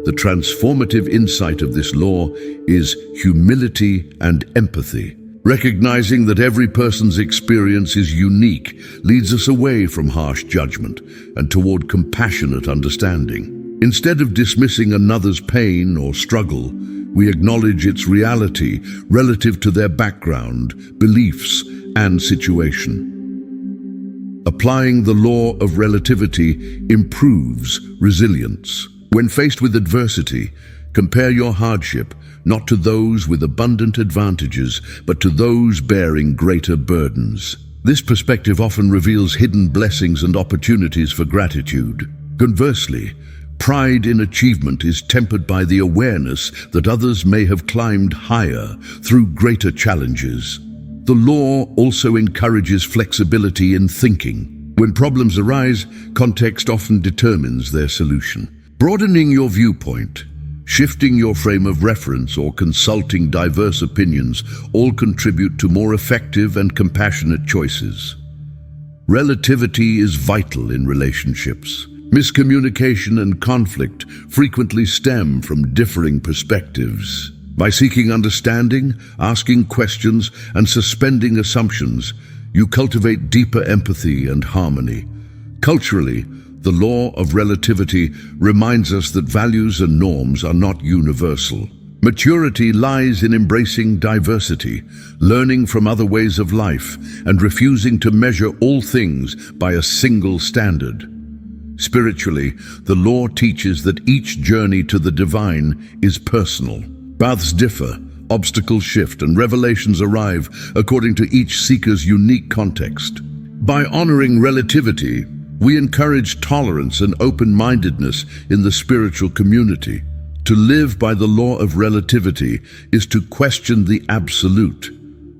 Speaker 1: The transformative insight of this law is humility and empathy. Recognizing that every person's experience is unique leads us away from harsh judgment and toward compassionate understanding. Instead of dismissing another's pain or struggle, we acknowledge its reality relative to their background, beliefs, and situation. Applying the law of relativity improves resilience. When faced with adversity, compare your hardship not to those with abundant advantages, but to those bearing greater burdens. This perspective often reveals hidden blessings and opportunities for gratitude. Conversely, pride in achievement is tempered by the awareness that others may have climbed higher through greater challenges. The law also encourages flexibility in thinking. When problems arise, context often determines their solution. Broadening your viewpoint, shifting your frame of reference, or consulting diverse opinions all contribute to more effective and compassionate choices. Relativity is vital in relationships. Miscommunication and conflict frequently stem from differing perspectives. By seeking understanding, asking questions, and suspending assumptions, you cultivate deeper empathy and harmony. Culturally, the law of relativity reminds us that values and norms are not universal. Maturity lies in embracing diversity, learning from other ways of life, and refusing to measure all things by a single standard. Spiritually, the law teaches that each journey to the divine is personal. Paths differ, obstacles shift, and revelations arrive according to each seeker's unique context. By honoring relativity, we encourage tolerance and open-mindedness in the spiritual community. To live by the law of relativity is to question the absolute,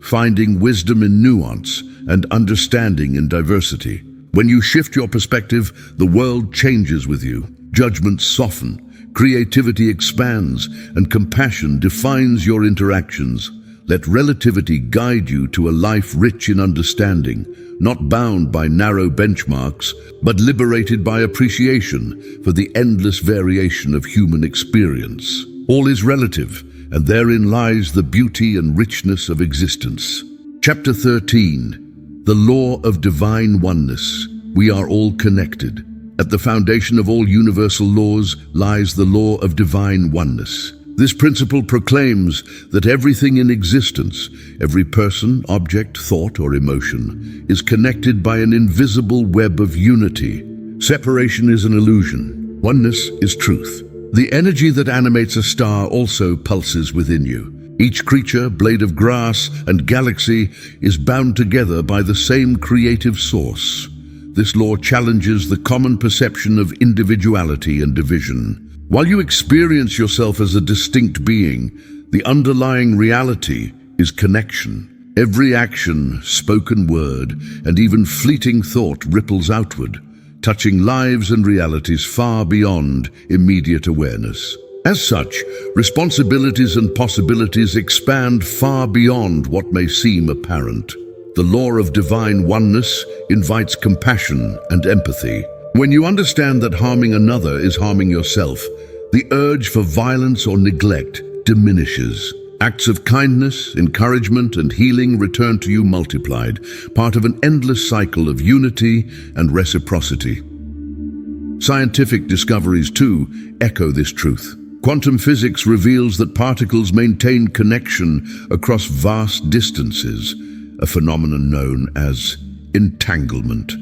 Speaker 1: finding wisdom in nuance and understanding in diversity. When you shift your perspective, the world changes with you. Judgments soften, creativity expands, and compassion defines your interactions. Let relativity guide you to a life rich in understanding, not bound by narrow benchmarks, but liberated by appreciation for the endless variation of human experience. All is relative, and therein lies the beauty and richness of existence. Chapter 13. The Law of Divine Oneness. We are all connected. At the foundation of all universal laws lies the law of divine oneness. This principle proclaims that everything in existence, every person, object, thought, or emotion, is connected by an invisible web of unity. Separation is an illusion. Oneness is truth. The energy that animates a star also pulses within you. Each creature, blade of grass, and galaxy is bound together by the same creative source. This law challenges the common perception of individuality and division. While you experience yourself as a distinct being, the underlying reality is connection. Every action, spoken word, and even fleeting thought ripples outward, touching lives and realities far beyond immediate awareness. As such, responsibilities and possibilities expand far beyond what may seem apparent. The law of divine oneness invites compassion and empathy. When you understand that harming another is harming yourself, the urge for violence or neglect diminishes. Acts of kindness, encouragement, and healing return to you multiplied, part of an endless cycle of unity and reciprocity. Scientific discoveries, too, echo this truth. Quantum physics reveals that particles maintain connection across vast distances, a phenomenon known as entanglement.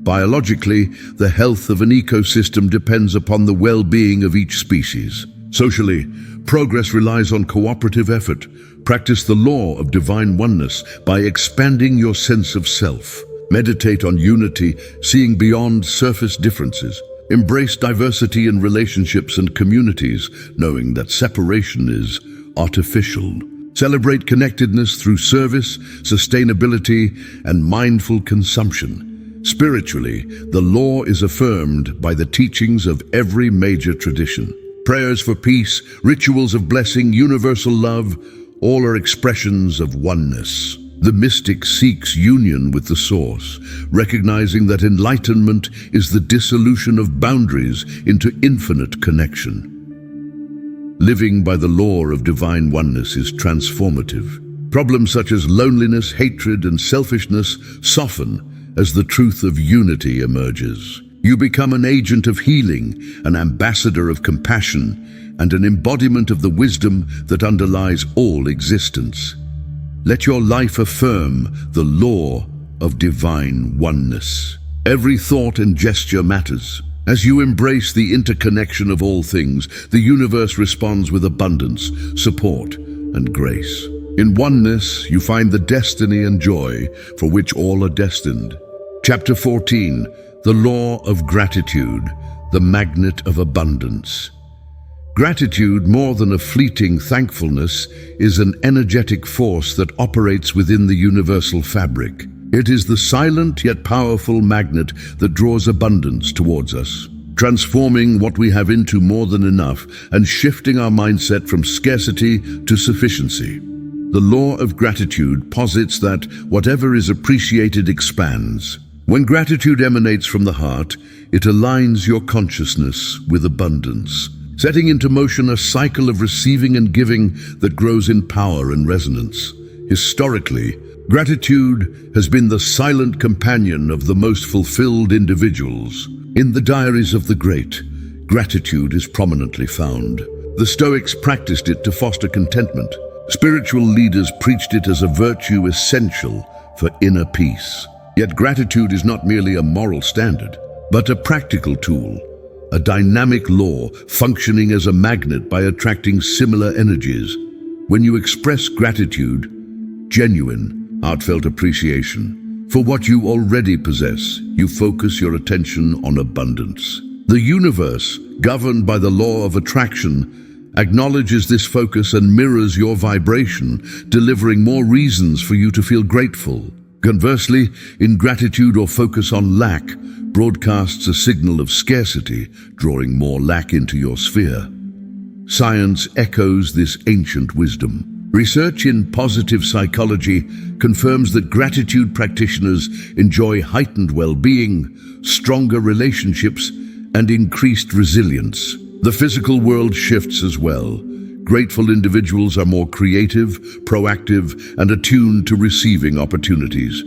Speaker 1: Biologically, the health of an ecosystem depends upon the well-being of each species. Socially, progress relies on cooperative effort. Practice the law of divine oneness by expanding your sense of self. Meditate on unity, seeing beyond surface differences. Embrace diversity in relationships and communities, knowing that separation is artificial. Celebrate connectedness through service, sustainability, and mindful consumption. Spiritually, the law is affirmed by the teachings of every major tradition. Prayers for peace, rituals of blessing, universal love, all are expressions of oneness. The mystic seeks union with the source, recognizing that enlightenment is the dissolution of boundaries into infinite connection. Living by the law of divine oneness is transformative. Problems such as loneliness, hatred, and selfishness soften as the truth of unity emerges. You become an agent of healing, an ambassador of compassion, and an embodiment of the wisdom that underlies all existence. Let your life affirm the law of divine oneness. Every thought and gesture matters. As you embrace the interconnection of all things, the universe responds with abundance, support, and grace. In oneness, you find the destiny and joy for which all are destined. Chapter 14, The Law of Gratitude, the Magnet of Abundance. Gratitude, more than a fleeting thankfulness, is an energetic force that operates within the universal fabric. It is the silent yet powerful magnet that draws abundance towards us, transforming what we have into more than enough and shifting our mindset from scarcity to sufficiency. The law of gratitude posits that whatever is appreciated expands. When gratitude emanates from the heart, it aligns your consciousness with abundance, setting into motion a cycle of receiving and giving that grows in power and resonance. Historically, gratitude has been the silent companion of the most fulfilled individuals. In the diaries of the great, gratitude is prominently found. The Stoics practiced it to foster contentment. Spiritual leaders preached it as a virtue essential for inner peace. Yet gratitude is not merely a moral standard, but a practical tool, a dynamic law functioning as a magnet by attracting similar energies. When you express gratitude, genuine, heartfelt appreciation for what you already possess, you focus your attention on abundance. The universe, governed by the law of attraction, acknowledges this focus and mirrors your vibration, delivering more reasons for you to feel grateful. Conversely, ingratitude or focus on lack broadcasts a signal of scarcity, drawing more lack into your sphere. Science echoes this ancient wisdom. Research in positive psychology confirms that gratitude practitioners enjoy heightened well-being, stronger relationships, and increased resilience. The physical world shifts as well. Grateful individuals are more creative, proactive, and attuned to receiving opportunities.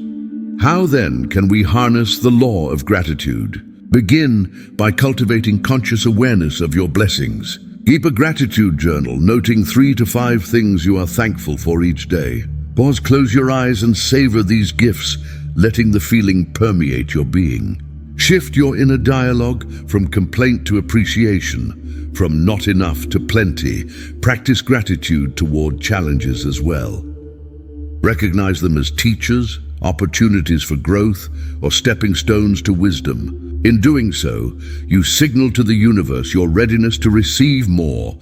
Speaker 1: How then can we harness the law of gratitude? Begin by cultivating conscious awareness of your blessings. Keep a gratitude journal, noting 3 to 5 things you are thankful for each day. Pause, close your eyes, and savor these gifts, letting the feeling permeate your being. Shift your inner dialogue from complaint to appreciation, from not enough to plenty. Practice gratitude toward challenges as well. Recognize them as teachers, opportunities for growth, or stepping stones to wisdom. In doing so, you signal to the universe your readiness to receive more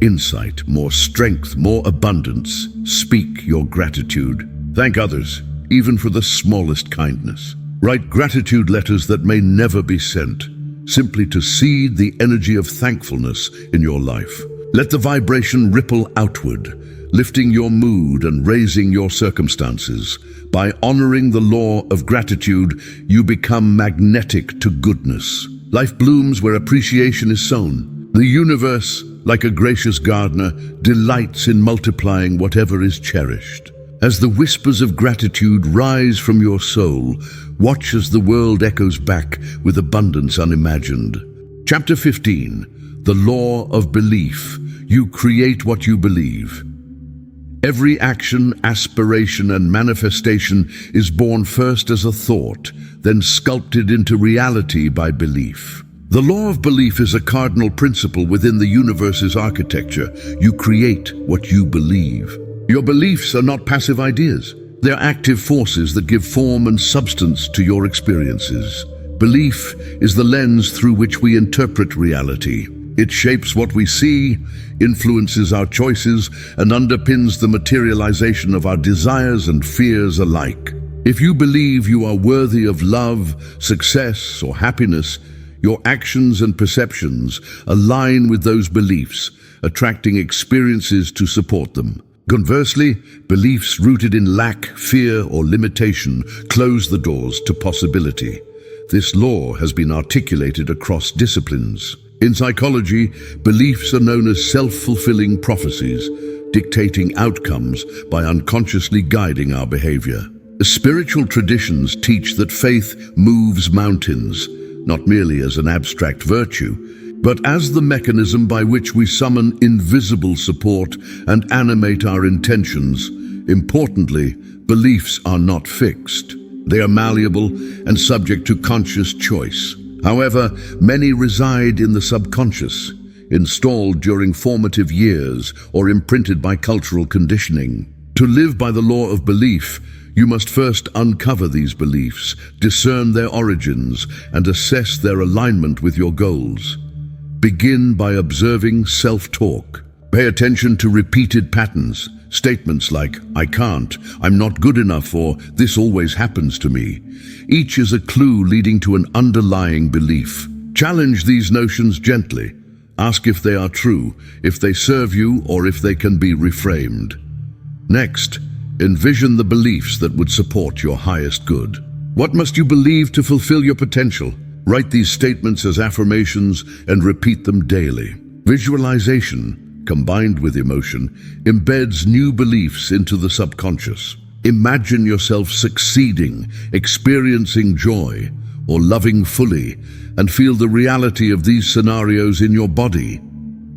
Speaker 1: insight, more strength, more abundance. Speak your gratitude. Thank others, even for the smallest kindness. Write gratitude letters that may never be sent, simply to seed the energy of thankfulness in your life. Let the vibration ripple outward, lifting your mood and raising your circumstances. By honoring the law of gratitude, you become magnetic to goodness. Life blooms where appreciation is sown. The universe, like a gracious gardener, delights in multiplying whatever is cherished. As the whispers of gratitude rise from your soul, watch as the world echoes back with abundance unimagined. Chapter 15, The Law of Belief. You create what you believe. Every action, aspiration, and manifestation is born first as a thought, then sculpted into reality by belief. The law of belief is a cardinal principle within the universe's architecture. You create what you believe. Your beliefs are not passive ideas. They're active forces that give form and substance to your experiences. Belief is the lens through which we interpret reality. It shapes what we see, influences our choices, and underpins the materialization of our desires and fears alike. If you believe you are worthy of love, success, or happiness, your actions and perceptions align with those beliefs, attracting experiences to support them. Conversely, beliefs rooted in lack, fear, or limitation close the doors to possibility. This law has been articulated across disciplines. In psychology, beliefs are known as self-fulfilling prophecies, dictating outcomes by unconsciously guiding our behavior. Spiritual traditions teach that faith moves mountains, not merely as an abstract virtue, but as the mechanism by which we summon invisible support and animate our intentions. Importantly, beliefs are not fixed. They are malleable and subject to conscious choice. However, many reside in the subconscious, installed during formative years or imprinted by cultural conditioning. To live by the law of belief, you must first uncover these beliefs, discern their origins, and assess their alignment with your goals. Begin by observing self-talk. Pay attention to repeated patterns, statements like, "I can't," "I'm not good enough," or "this always happens to me." Each is a clue leading to an underlying belief. Challenge these notions gently. Ask if they are true, if they serve you, or if they can be reframed. Next, envision the beliefs that would support your highest good. What must you believe to fulfill your potential? Write these statements as affirmations and repeat them daily. Visualization, combined with emotion, embeds new beliefs into the subconscious. Imagine yourself succeeding, experiencing joy, or loving fully, and feel the reality of these scenarios in your body.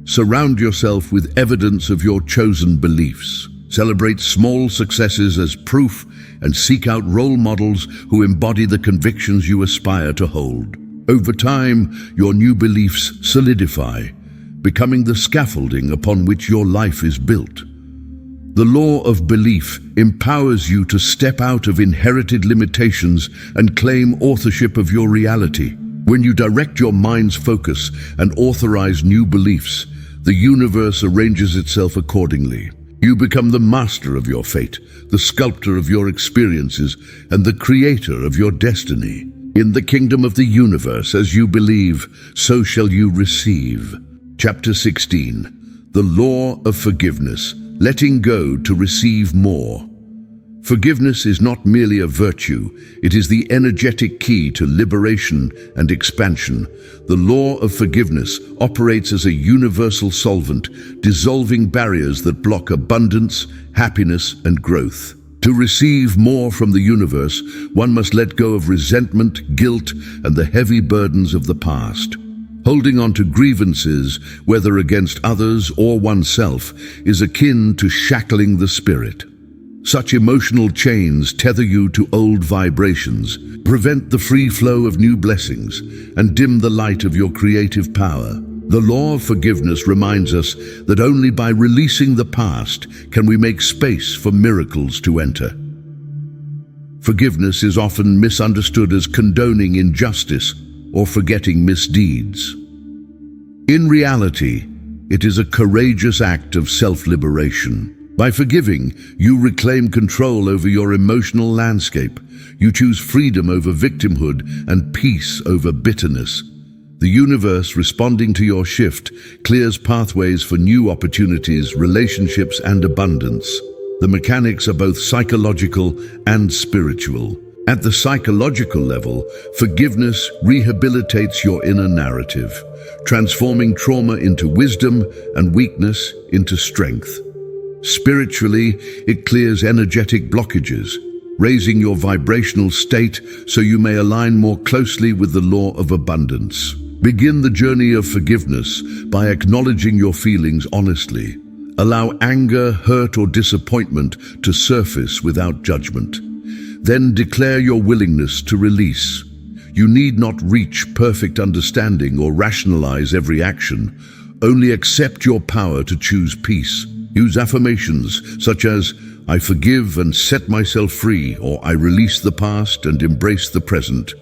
Speaker 1: Surround yourself with evidence of your chosen beliefs. Celebrate small successes as proof and seek out role models who embody the convictions you aspire to hold. Over time, your new beliefs solidify, becoming the scaffolding upon which your life is built. The law of belief empowers you to step out of inherited limitations and claim authorship of your reality. When you direct your mind's focus and authorize new beliefs, the universe arranges itself accordingly. You become the master of your fate, the sculptor of your experiences, and the creator of your destiny. In the kingdom of the universe, as you believe, so shall you receive. Chapter 16. The Law of Forgiveness, letting go to receive more. Forgiveness is not merely a virtue, it is the energetic key to liberation and expansion. The law of forgiveness operates as a universal solvent, dissolving barriers that block abundance, happiness, and growth. To receive more from the universe, one must let go of resentment, guilt, and the heavy burdens of the past. Holding on to grievances, whether against others or oneself, is akin to shackling the spirit. Such emotional chains tether you to old vibrations, prevent the free flow of new blessings, and dim the light of your creative power. The law of forgiveness reminds us that only by releasing the past can we make space for miracles to enter. Forgiveness is often misunderstood as condoning injustice or forgetting misdeeds. In reality, it is a courageous act of self-liberation. By forgiving, you reclaim control over your emotional landscape. You choose freedom over victimhood and peace over bitterness. The universe, responding to your shift, clears pathways for new opportunities, relationships, and abundance. The mechanics are both psychological and spiritual. At the psychological level, forgiveness rehabilitates your inner narrative, transforming trauma into wisdom and weakness into strength. Spiritually, it clears energetic blockages, raising your vibrational state so you may align more closely with the law of abundance. Begin the journey of forgiveness by acknowledging your feelings honestly. Allow anger, hurt, or disappointment to surface without judgment. Then declare your willingness to release. You need not reach perfect understanding or rationalize every action. Only accept your power to choose peace. Use affirmations such as, "I forgive and set myself free," or "I release the past and embrace the present."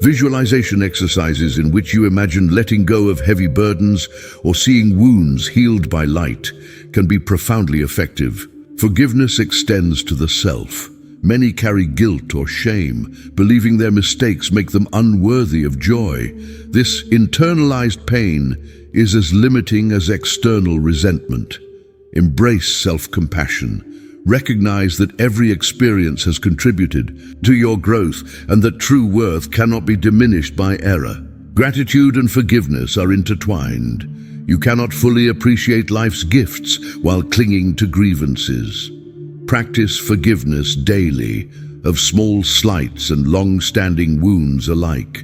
Speaker 1: Visualization exercises in which you imagine letting go of heavy burdens or seeing wounds healed by light can be profoundly effective. Forgiveness extends to the self. Many carry guilt or shame, believing their mistakes make them unworthy of joy. This internalized pain is as limiting as external resentment. Embrace self-compassion. Recognize that every experience has contributed to your growth and that true worth cannot be diminished by error. Gratitude and forgiveness are intertwined. You cannot fully appreciate life's gifts while clinging to grievances. Practice forgiveness daily of small slights and long-standing wounds alike.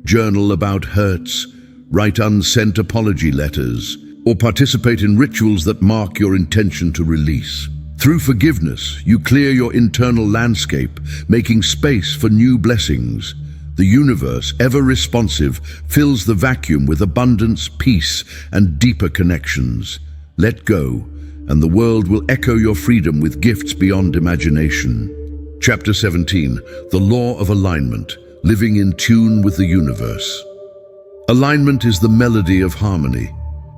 Speaker 1: Journal about hurts, write unsent apology letters, or participate in rituals that mark your intention to release. Through forgiveness, you clear your internal landscape, making space for new blessings. The universe, ever responsive, fills the vacuum with abundance, peace, and deeper connections. Let go, and the world will echo your freedom with gifts beyond imagination. Chapter 17, The Law of Alignment, Living in Tune with the Universe. Alignment is the melody of harmony.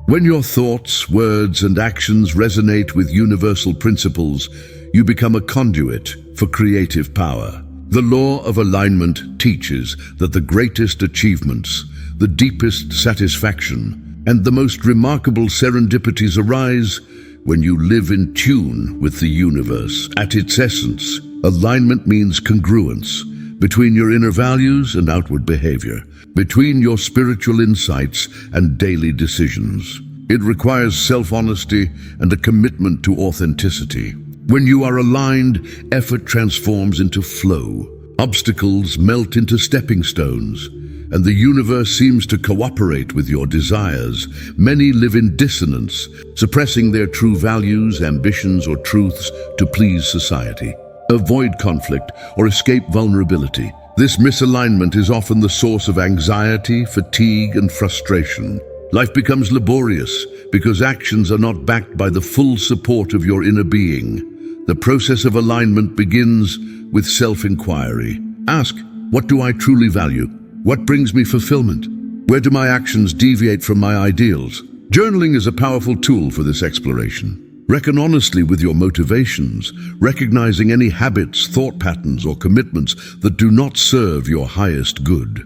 Speaker 1: When your thoughts, words, and actions resonate with universal principles, you become a conduit for creative power. The law of alignment teaches that the greatest achievements, the deepest satisfaction, and the most remarkable serendipities arise when you live in tune with the universe. At its essence, alignment means congruence between your inner values and outward behavior, between your spiritual insights and daily decisions. It requires self-honesty and a commitment to authenticity. When you are aligned, effort transforms into flow. Obstacles melt into stepping stones, and the universe seems to cooperate with your desires. Many live in dissonance, suppressing their true values, ambitions, or truths to please society. Avoid conflict or escape vulnerability. This misalignment is often the source of anxiety, fatigue, and frustration. Life becomes laborious because actions are not backed by the full support of your inner being. The process of alignment begins with self-inquiry. Ask, what do I truly value? What brings me fulfillment? Where do my actions deviate from my ideals? Journaling is a powerful tool for this exploration. Reckon honestly with your motivations, recognizing any habits, thought patterns, or commitments that do not serve your highest good.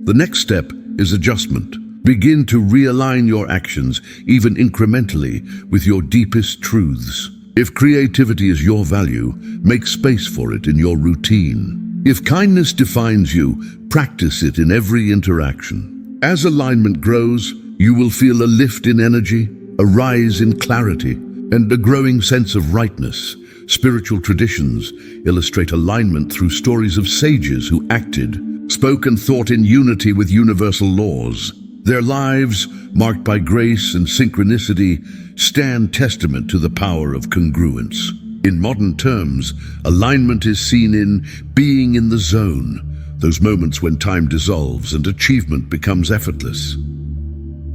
Speaker 1: The next step is adjustment. Begin to realign your actions, even incrementally, with your deepest truths. If creativity is your value, make space for it in your routine. If kindness defines you, practice it in every interaction. As alignment grows, you will feel a lift in energy, a rise in clarity, and a growing sense of rightness. Spiritual traditions illustrate alignment through stories of sages who acted, spoke, and thought in unity with universal laws. Their lives, marked by grace and synchronicity, stand testament to the power of congruence. In modern terms, alignment is seen in being in the zone, those moments when time dissolves and achievement becomes effortless.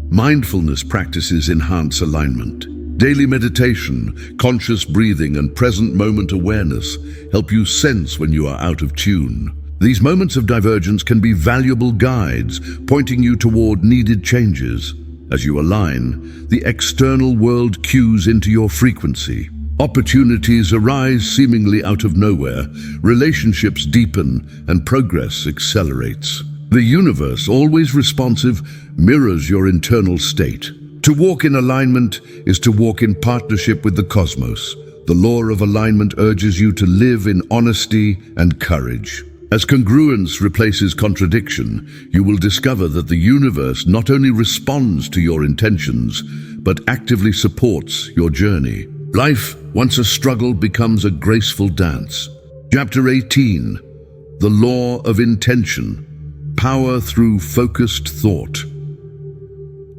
Speaker 1: Mindfulness practices enhance alignment. Daily meditation, conscious breathing, and present moment awareness help you sense when you are out of tune. These moments of divergence can be valuable guides, pointing you toward needed changes. As you align, the external world cues into your frequency. Opportunities arise seemingly out of nowhere, relationships deepen, and progress accelerates. The universe, always responsive, mirrors your internal state. To walk in alignment is to walk in partnership with the cosmos. The law of alignment urges you to live in honesty and courage. As congruence replaces contradiction, you will discover that the universe not only responds to your intentions, but actively supports your journey. Life, once a struggle, becomes a graceful dance. Chapter 18, The Law of Intention, Power Through Focused Thought.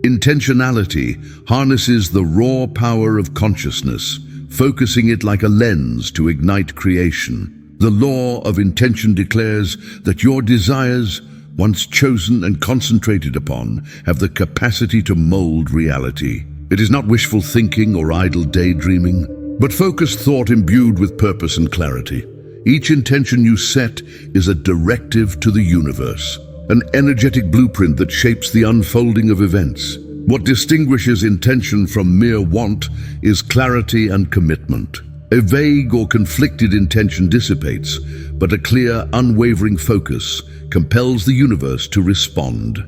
Speaker 1: Intentionality harnesses the raw power of consciousness, focusing it like a lens to ignite creation. The law of intention declares that your desires, once chosen and concentrated upon, have the capacity to mold reality. It is not wishful thinking or idle daydreaming, but focused thought imbued with purpose and clarity. Each intention you set is a directive to the universe, an energetic blueprint that shapes the unfolding of events. What distinguishes intention from mere want is clarity and commitment. A vague or conflicted intention dissipates, but a clear, unwavering focus compels the universe to respond.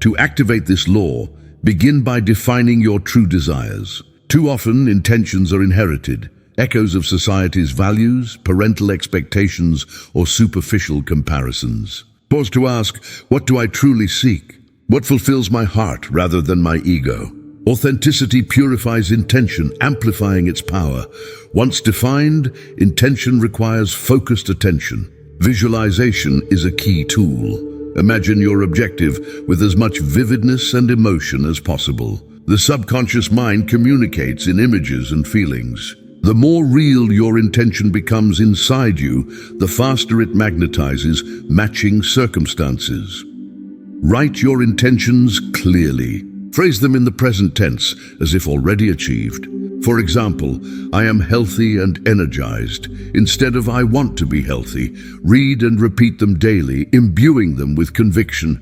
Speaker 1: To activate this law, begin by defining your true desires. Too often, intentions are inherited, echoes of society's values, parental expectations, or superficial comparisons. Pause to ask, what do I truly seek? What fulfills my heart rather than my ego? Authenticity purifies intention, amplifying its power. Once defined, intention requires focused attention. Visualization is a key tool. Imagine your objective with as much vividness and emotion as possible. The subconscious mind communicates in images and feelings. The more real your intention becomes inside you, the faster it magnetizes, matching circumstances. Write your intentions clearly. Phrase them in the present tense, as if already achieved. For example, I am healthy and energized. Instead of I want to be healthy, read and repeat them daily, imbuing them with conviction.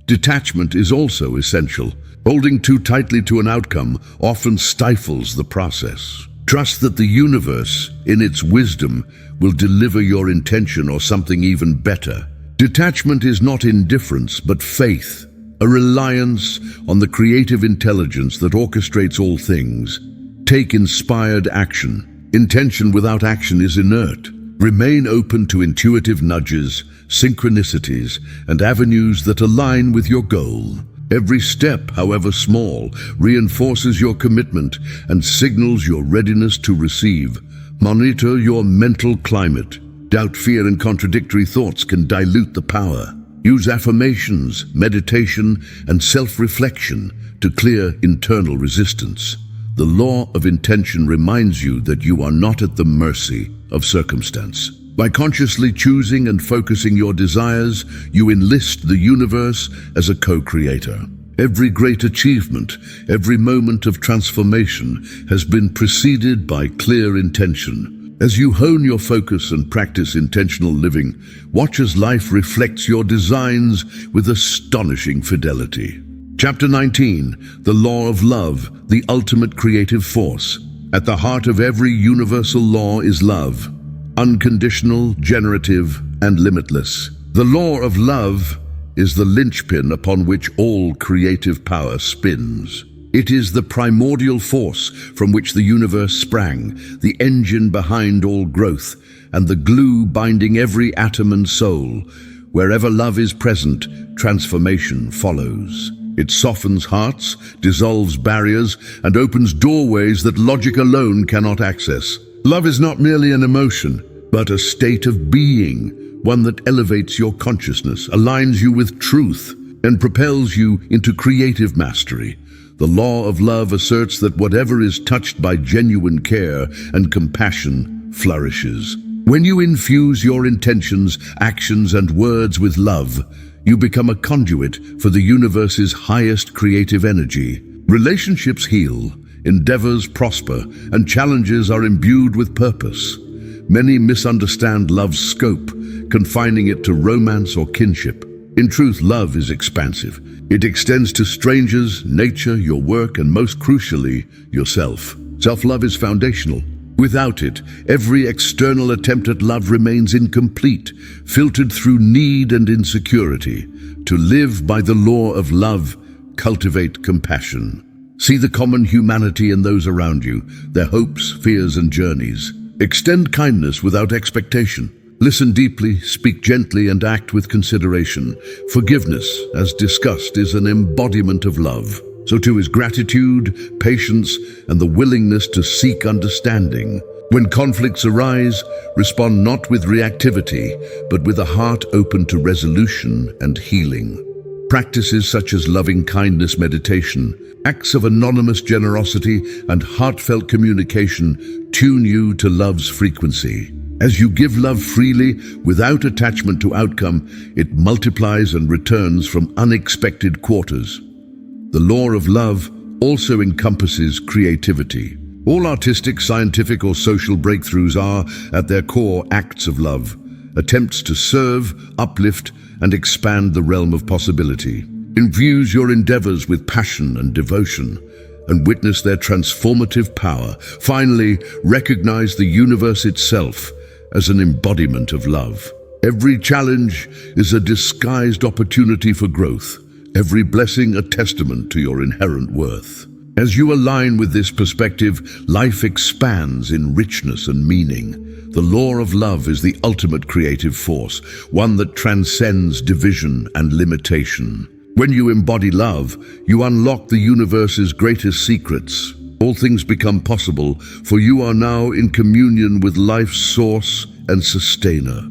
Speaker 1: Detachment is also essential. Holding too tightly to an outcome often stifles the process. Trust that the universe, in its wisdom, will deliver your intention or something even better. Detachment is not indifference, but faith, a reliance on the creative intelligence that orchestrates all things. Take inspired action. Intention without action is inert. Remain open to intuitive nudges, synchronicities, and avenues that align with your goal. Every step, however small, reinforces your commitment and signals your readiness to receive. Monitor your mental climate. Doubt, fear, and contradictory thoughts can dilute the power. Use affirmations, meditation, and self-reflection to clear internal resistance. The law of intention reminds you that you are not at the mercy of circumstance. By consciously choosing and focusing your desires, you enlist the universe as a co-creator. Every great achievement, every moment of transformation has been preceded by clear intention. As you hone your focus and practice intentional living, watch as life reflects your designs with astonishing fidelity. Chapter 19, The Law of Love, the Ultimate Creative Force. At the heart of every universal law is love. Unconditional, generative, and limitless. The law of love is the linchpin upon which all creative power spins. It is the primordial force from which the universe sprang, the engine behind all growth, and the glue binding every atom and soul. Wherever love is present, transformation follows. It softens hearts, dissolves barriers, and opens doorways that logic alone cannot access. Love is not merely an emotion, but a state of being, one that elevates your consciousness, aligns you with truth, and propels you into creative mastery. The law of love asserts that whatever is touched by genuine care and compassion flourishes. When you infuse your intentions, actions, and words with love, you become a conduit for the universe's highest creative energy. Relationships heal, endeavors prosper, and challenges are imbued with purpose. Many misunderstand love's scope, confining it to romance or kinship. In truth, love is expansive. It extends to strangers, nature, your work, and most crucially, yourself. Self-love is foundational. Without it, every external attempt at love remains incomplete, filtered through need and insecurity. To live by the law of love, cultivate compassion. See the common humanity in those around you, their hopes, fears, and journeys. Extend kindness without expectation. Listen deeply, speak gently, and act with consideration. Forgiveness, as discussed, is an embodiment of love. So too is gratitude, patience, and the willingness to seek understanding. When conflicts arise, respond not with reactivity, but with a heart open to resolution and healing. Practices such as loving kindness meditation, acts of anonymous generosity, and heartfelt communication tune you to love's frequency. As you give love freely, without attachment to outcome, it multiplies and returns from unexpected quarters. The law of love also encompasses creativity. All artistic, scientific, or social breakthroughs are, at their core, acts of love, attempts to serve, uplift, and expand the realm of possibility. Infuse your endeavors with passion and devotion, and witness their transformative power. Finally, recognize the universe itself as an embodiment of love. Every challenge is a disguised opportunity for growth. Every blessing a testament to your inherent worth. As you align with this perspective, life expands in richness and meaning. The law of love is the ultimate creative force, one that transcends division and limitation. When you embody love, you unlock the universe's greatest secrets. All things become possible, for you are now in communion with life's source and sustainer.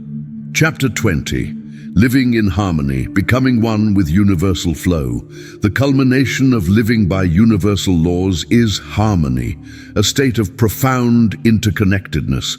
Speaker 1: Chapter 20. Living in harmony, becoming one with universal flow. The culmination of living by universal laws is harmony, a state of profound interconnectedness,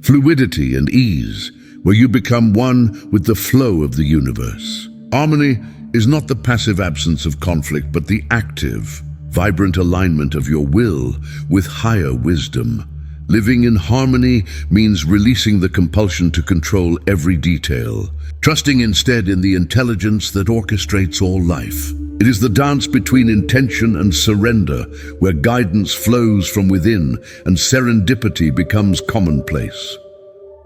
Speaker 1: fluidity and ease, where you become one with the flow of the universe. Harmony is not the passive absence of conflict, but the active, vibrant alignment of your will with higher wisdom. Living in harmony means releasing the compulsion to control every detail, trusting instead in the intelligence that orchestrates all life. It is the dance between intention and surrender, where guidance flows from within and serendipity becomes commonplace.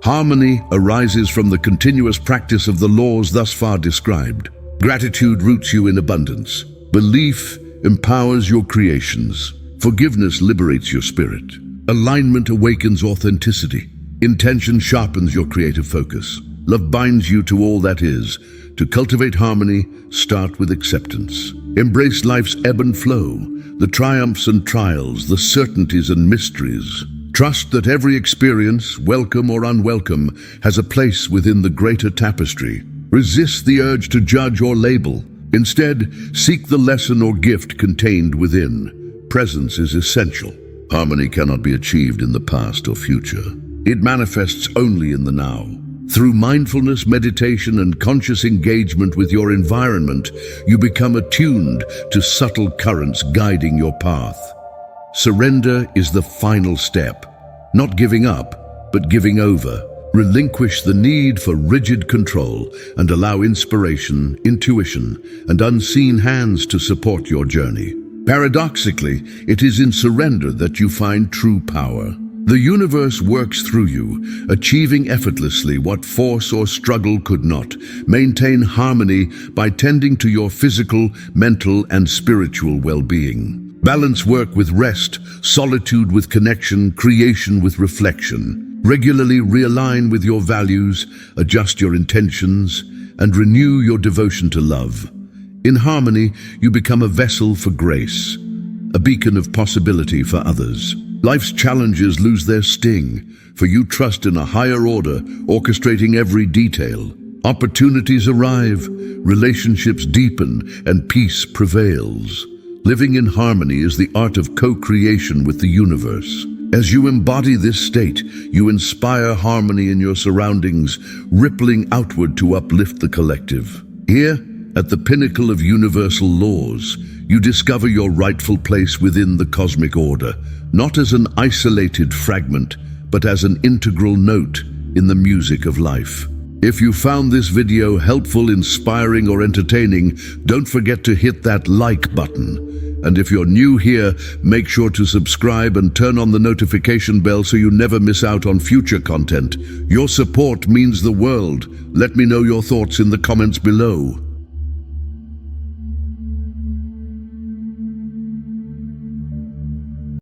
Speaker 1: Harmony arises from the continuous practice of the laws thus far described. Gratitude roots you in abundance. Belief empowers your creations. Forgiveness liberates your spirit. Alignment awakens authenticity. Intention sharpens your creative focus. Love binds you to all that is. To cultivate harmony, start with acceptance. Embrace life's ebb and flow, the triumphs and trials, the certainties and mysteries. Trust that every experience, welcome or unwelcome, has a place within the greater tapestry. Resist the urge to judge or label. Instead, seek the lesson or gift contained within. Presence is essential. Harmony cannot be achieved in the past or future. It manifests only in the now. Through mindfulness, meditation, and conscious engagement with your environment, you become attuned to subtle currents guiding your path. Surrender is the final step. Not giving up, but giving over. Relinquish the need for rigid control and allow inspiration, intuition, and unseen hands to support your journey. Paradoxically, it is in surrender that you find true power. The universe works through you, achieving effortlessly what force or struggle could not. Maintain harmony by tending to your physical, mental, and spiritual well-being. Balance work with rest, solitude with connection, creation with reflection. Regularly realign with your values, adjust your intentions, and renew your devotion to love. In harmony, you become a vessel for grace, a beacon of possibility for others. Life's challenges lose their sting, for you trust in a higher order, orchestrating every detail. Opportunities arrive, relationships deepen, and peace prevails. Living in harmony is the art of co-creation with the universe. As you embody this state, you inspire harmony in your surroundings, rippling outward to uplift the collective. Here, at the pinnacle of universal laws, you discover your rightful place within the cosmic order, not as an isolated fragment, but as an integral note in the music of life. If you found this video helpful, inspiring, or entertaining, don't forget to hit that like button. And if you're new here, make sure to subscribe and turn on the notification bell so you never miss out on future content. Your support means the world. Let me know your thoughts in the comments below.